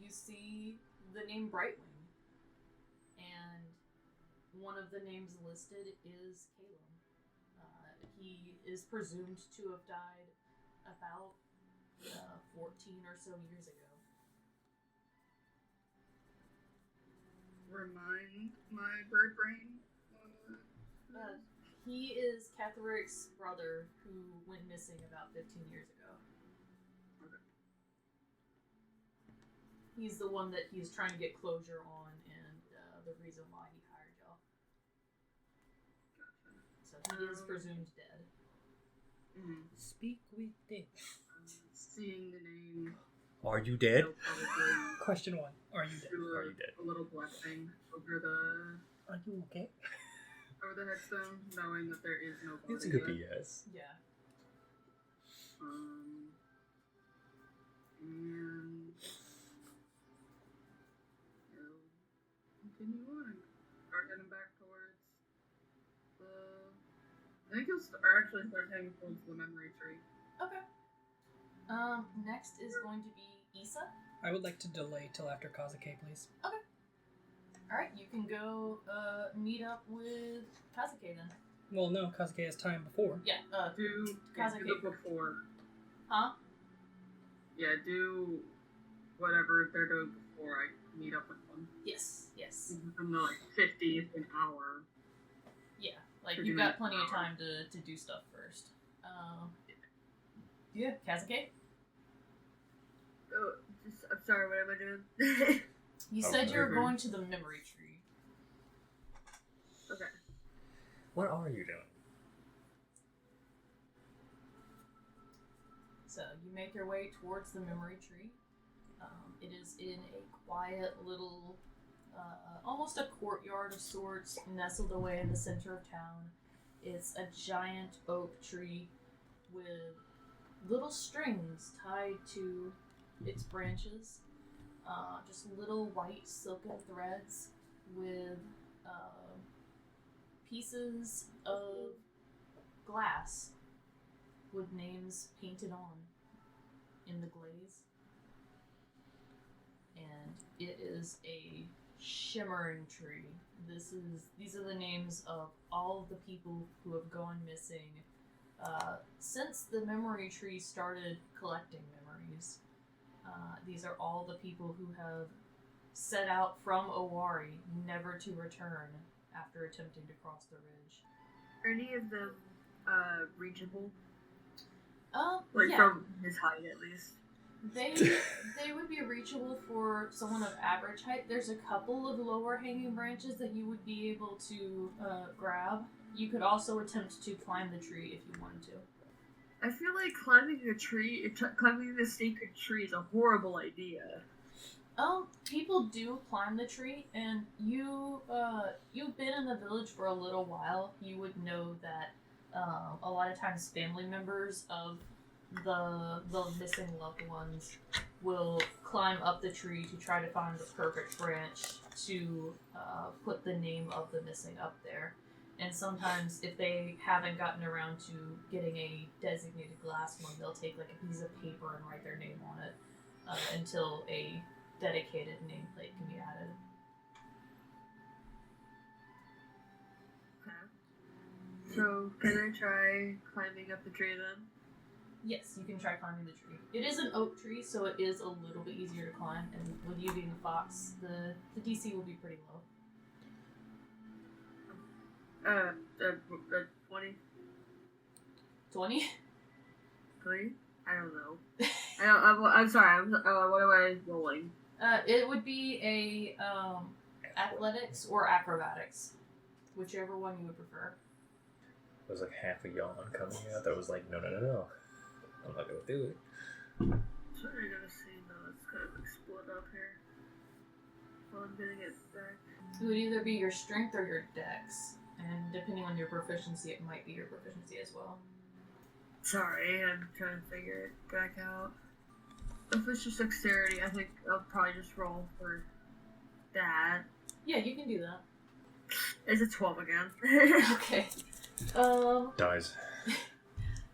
You see the name Brightwing, and one of the names listed is Caleb. He is presumed to have died about 14 or so years ago. Remind my bird brain. He is Catheric's brother who went missing about 15 years ago. Okay. He's the one that he's trying to get closure on, and the reason why he hired y'all. Gotcha. So he is presumed dead. Speak with them. Seeing the name. Are you dead? I'll probably Question 1. Are you dead? do Are you dead? a little blessing over the Are you okay? headstone, knowing that there is no body. It's a good yet. BS. Yeah. And he'll continue on and start heading back towards the. I think he'll actually start heading towards the memory tree. Okay. Next is going to be Issa. I would like to delay till after Kazake, please. Alright, you can go meet up with Kazake then. Well, no, Kazake has time before. Yeah, Do Kazake. do the before. huh? Yeah, do whatever they're doing before I meet up with them. Yes, yes. I'm not like 50th an hour. Yeah, like Pretty you've got much. plenty of time to do stuff first. Yeah, Kazake? Oh, I'm sorry, what am I doing? You Oh, said you were okay. going to the memory tree. Okay. What are you doing? So you make your way towards the memory tree. It is in a quiet little, almost a courtyard of sorts, nestled away in the center of town. It's a giant oak tree with little strings tied to its branches. Just little white silken threads with pieces of glass with names painted on in the glaze. And it is a shimmering tree. These are the names of all of the people who have gone missing since the memory tree started collecting memories. These are all the people who have set out from Owari, never to return after attempting to cross the ridge. Are any of them reachable? Like Yeah, from his height at least. they would be reachable for someone of average height. There's a couple of lower hanging branches that you would be able to grab. You could also attempt to climb the tree if you wanted to. I feel like climbing the sacred tree is a horrible idea. People do climb the tree, and you've been in the village for a little while. You would know that a lot of times family members of the missing loved ones will climb up the tree to try to find the perfect branch to put the name of the missing up there. And sometimes, if they haven't gotten around to getting a designated glass one, they'll take like a piece of paper and write their name on it until a dedicated nameplate can be added. Okay. So, can I try climbing up the tree then? Yes, you can try climbing the tree. It is an oak tree, so it is a little bit easier to climb. And with you being a fox, the DC will be pretty low. 20? 20? 20? I don't know. I'm sorry. What am I rolling? It would be a athletics or acrobatics, whichever one you would prefer. There was like half a yawn coming out that was like, no. I'm not gonna do it. Sorry, I gotta see. No, it's kind of like split up here. Well, I'm getting it back. It would either be your strength or your dex, and depending on your proficiency, it might be your proficiency as well. Sorry, I'm trying to figure it back out. If it's just dexterity, I think I'll probably just roll for that. Yeah, you can do that. It's a 12 again. Okay. Dies.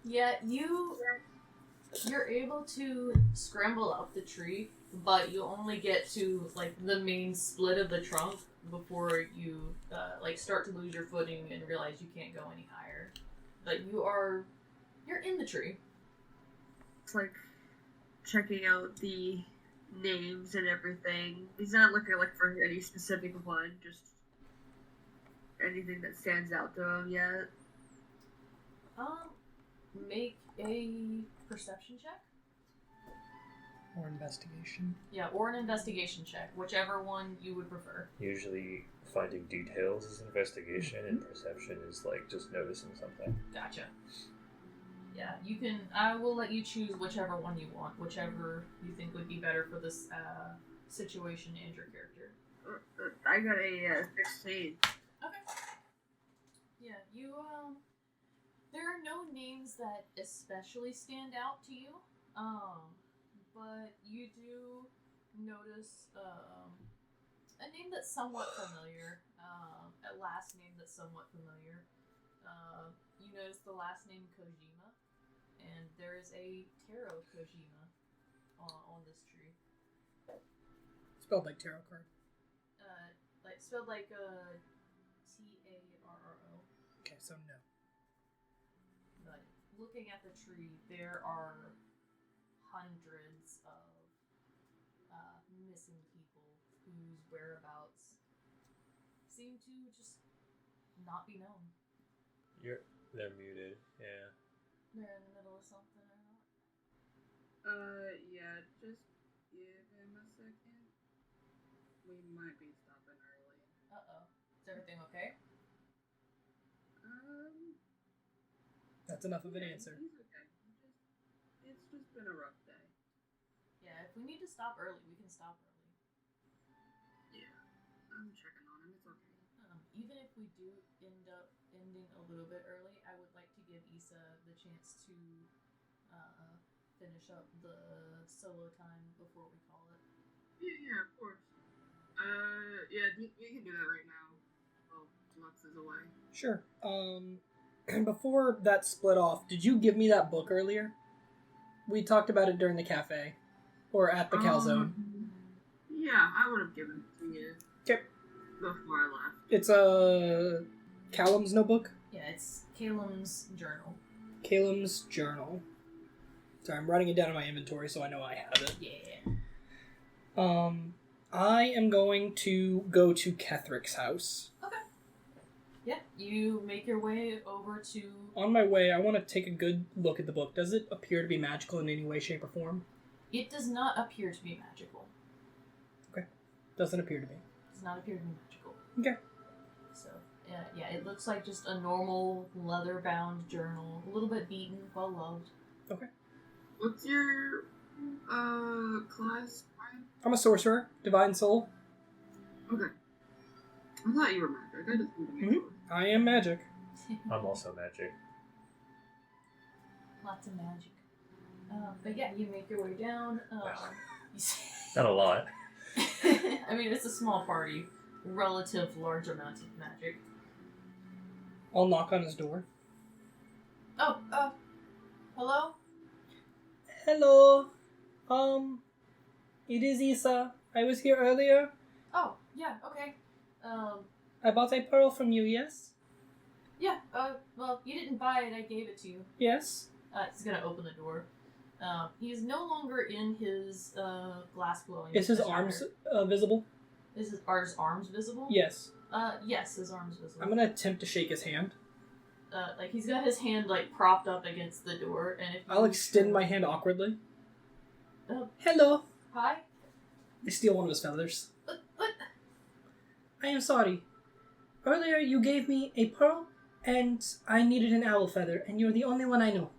Yeah, you're able to scramble up the tree, but you only get to like the main split of the trunk before you start to lose your footing and realize you can't go any higher. But you're in the tree. It's like checking out the names and everything. He's not looking like for any specific one, just anything that stands out to him yet. Make a perception check. Or investigation. Yeah, or an investigation check, whichever one you would prefer. Usually finding details is investigation and perception is like just noticing something. Gotcha. Yeah, you can. I will let you choose whichever one you want, whichever you think would be better for this situation and your character. I got a 16. Okay. Yeah, you. There are no names that especially stand out to you, but you do notice a name that's somewhat familiar, a last name that's somewhat familiar. You notice the last name Kojima, and there is a tarot Kojima on this tree. Spelled like tarot card. Spelled like Tarro. Okay, so no. But looking at the tree, there are hundreds of missing people whose whereabouts seem to just not be known. They're muted, yeah. They're in the middle of something or not. Yeah, just give him a second. We might be stopping early. Uh-oh. Is everything okay? That's enough of an answer. He's okay. It's just been a rough day. Yeah, if we need to stop early, we can stop early. Yeah, I'm checking on him. It's okay. Even if we do end up ending a little bit early, I would like to give Issa the chance to finish up the solo time before we call it. Yeah, of course. Yeah, we can do that right now. Well, Lux is away. Sure. Before that split off, did you give me that book earlier? We talked about it during the cafe. Or at the calzone. Yeah, I would have given it to you. Okay. Before I left. It's Callum's notebook? Yeah, it's Calum's journal. Calum's journal. Sorry, I'm writing it down in my inventory so I know I have it. Yeah. I am going to go to Kethric's house. Okay. Yeah, you make your way over to... On my way, I want to take a good look at the book. Does it appear to be magical in any way, shape, or form? It does not appear to be magical. Okay. Doesn't appear to be. Does not appear to be magical. Okay. So, yeah, it looks like just a normal leather-bound journal. A little bit beaten, well-loved. Okay. What's your class? I'm a sorcerer, divine soul. Okay. I thought you were magic. I just wanted to make sure. I am magic. I'm also magic. Lots of magic. But yeah, you make your way down. Not a lot. I mean, it's a small party. Relative large amount of magic. I'll knock on his door. Oh, hello? Hello. It is Issa. I was here earlier. Oh, yeah, okay. I bought a pearl from you, yes? Yeah, well, you didn't buy it, I gave it to you. Yes. He's gonna open the door. He's no longer in his, glass blowing. Is his arms visible? Is his arms visible? Yes. Yes, his arm's visible. I'm gonna attempt to shake his hand. He's got his hand, propped up against the door, and if I'll extend my hand awkwardly. Oh. Hello. Hi? I steal one of his feathers. What? I am sorry. Earlier you gave me a pearl, and I needed an owl feather, and you're the only one I know.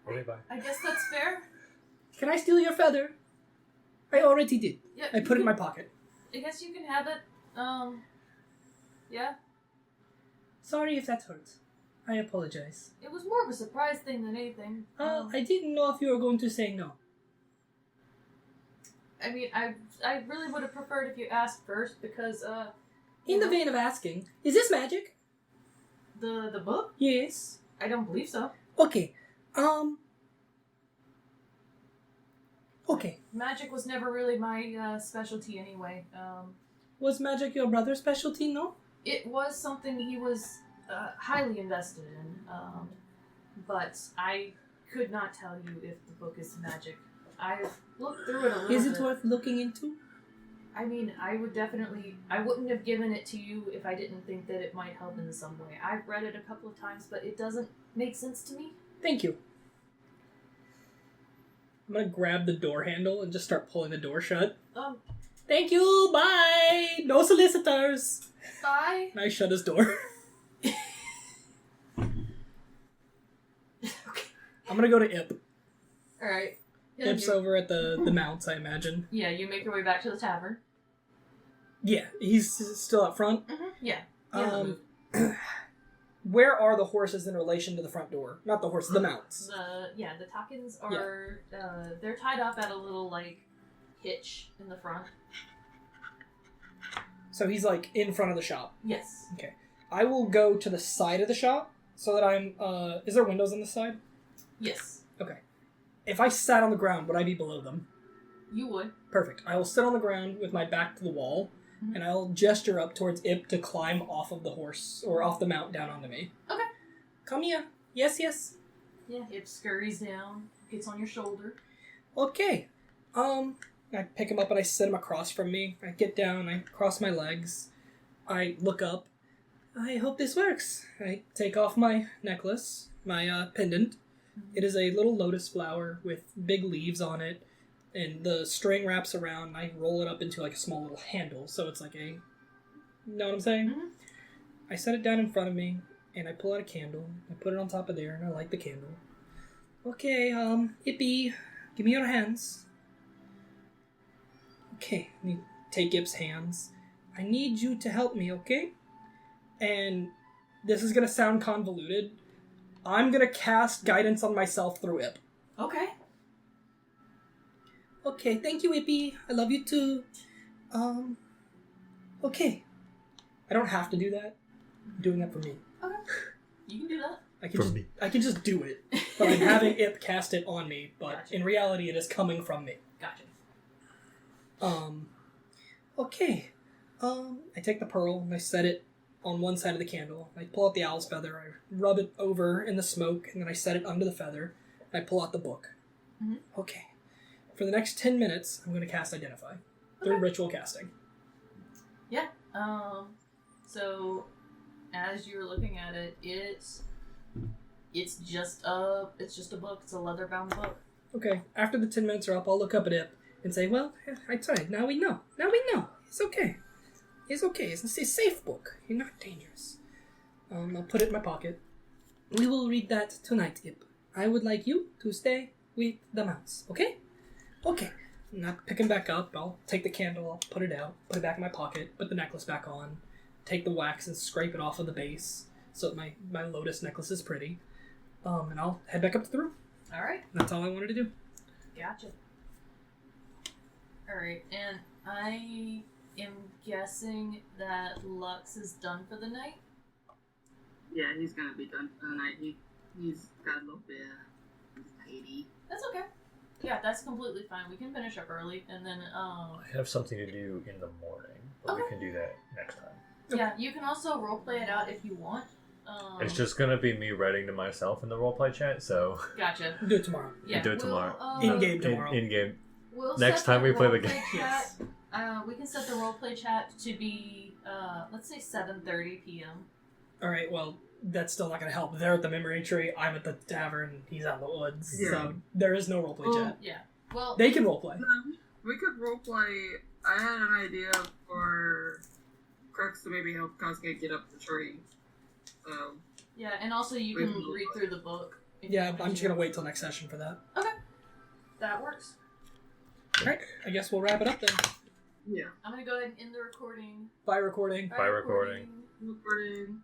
What do you buy? I guess that's fair. Can I steal your feather? I already did. Yeah, I put it in my pocket. I guess you can have it. Yeah? Sorry if that hurts. I apologize. It was more of a surprise thing than anything. I didn't know if you were going to say no. I mean, I really would have preferred if you asked first because, In the vein of asking, is this magic? The book? Yes. I don't believe so. Okay. Okay. Magic was never really my specialty anyway. Was magic your brother's specialty, no? It was something he was highly invested in, but I could not tell you if the book is magic. I've looked through it a little Is bit. it worth looking into? I mean, I wouldn't have given it to you if I didn't think that it might help in some way. I've read it a couple of times, but it doesn't make sense to me. Thank you. I'm gonna grab the door handle and just start pulling the door shut. Thank you, bye! No solicitors! Bye! And I shut his door. I'm gonna go to Ip. Alright. Ip's over at the mounts, I imagine. Yeah, you make your way back to the tavern. Yeah, he's still up front. Mm-hmm. Yeah. Where are the horses in relation to the front door? Not the horses, the mounts. The Takins are, they're tied up at a little, hitch in the front. So he's, in front of the shop. Yes. Okay. I will go to the side of the shop so that I'm, is there windows on this side? Yes. Okay. If I sat on the ground, would I be below them? You would. Perfect. I will sit on the ground with my back to the wall, and I'll gesture up towards Ip to climb off of the horse, or off the mount down onto me. Okay. Come here. Yes, yes. Yeah, Ip scurries down, gets on your shoulder. Okay. I pick him up and I sit him across from me. I get down, I cross my legs. I look up. I hope this works. I take off my necklace, my pendant. It is a little lotus flower with big leaves on it, and the string wraps around, and I roll it up into a small little handle, so it's like a... You know what I'm saying? Mm-hmm. I set it down in front of me, and I pull out a candle. I put it on top of there, and I light the candle. Okay, Ippy, give me your hands. Okay, let me take Ip's hands. I need you to help me, okay? And this is going to sound convoluted. I'm going to cast guidance on myself through Ip. Okay. Okay, thank you, Ippy. I love you too. Okay. I don't have to do that. I'm doing that for me. Okay. You can do that. I can just do it. But I'm having Ip cast it on me, but Gotcha. in reality it is coming from me. Gotcha. Okay. I take the pearl and I set it on one side of the candle. I pull out the owl's feather, I rub it over in the smoke, and then I set it under the feather, and I pull out the book. Mm-hmm. Okay. For the next 10 minutes, I'm going to cast Identify. Through ritual casting. Yeah. So as you're looking at it, it's just a book. It's a leather-bound book. Okay. After the 10 minutes are up, I'll look up at Ip and say, well, I tried. Now we know. It's okay. It's okay. It's a safe book. You're not dangerous. I'll put it in my pocket. We will read that tonight, Ip. I would like you to stay with the mouse, okay? Okay. Not picking back up. I'll take the candle, I'll put it out, put it back in my pocket, put the necklace back on, take the wax and scrape it off of the base so that my lotus necklace is pretty. And I'll head back up to the room. Alright. That's all I wanted to do. Gotcha. Alright, and I am guessing that Lux is done for the night? Yeah, he's gonna be done for the night. He's got a little bit of anxiety. That's okay. Yeah, that's completely fine. We can finish up early, and then, I have something to do in the morning, but we can do that next time. Yeah, you can also roleplay it out if you want. It's just gonna be me writing to myself in the roleplay chat, so... Gotcha. Do it tomorrow. Yeah, do it tomorrow. In-game tomorrow. In-game. We'll Next set time we play the roleplay game. Chat, we can set the roleplay chat to be, let's say 7:30 p.m. Alright, well, that's still not going to help. They're at the memory tree, I'm at the tavern, he's out in the woods. Yeah. So there is no roleplay chat. Yeah. Well, They can roleplay. We could roleplay. I had an idea for Crux to maybe help Kazake get up the tree. So, yeah, and also you can read through the book. if Yeah, you want I'm just to. going to wait till next session for that. That works. Alright, I guess we'll wrap it up then. yeah. I'm gonna go ahead and end the recording. Bye recording. Bye recording. Recording.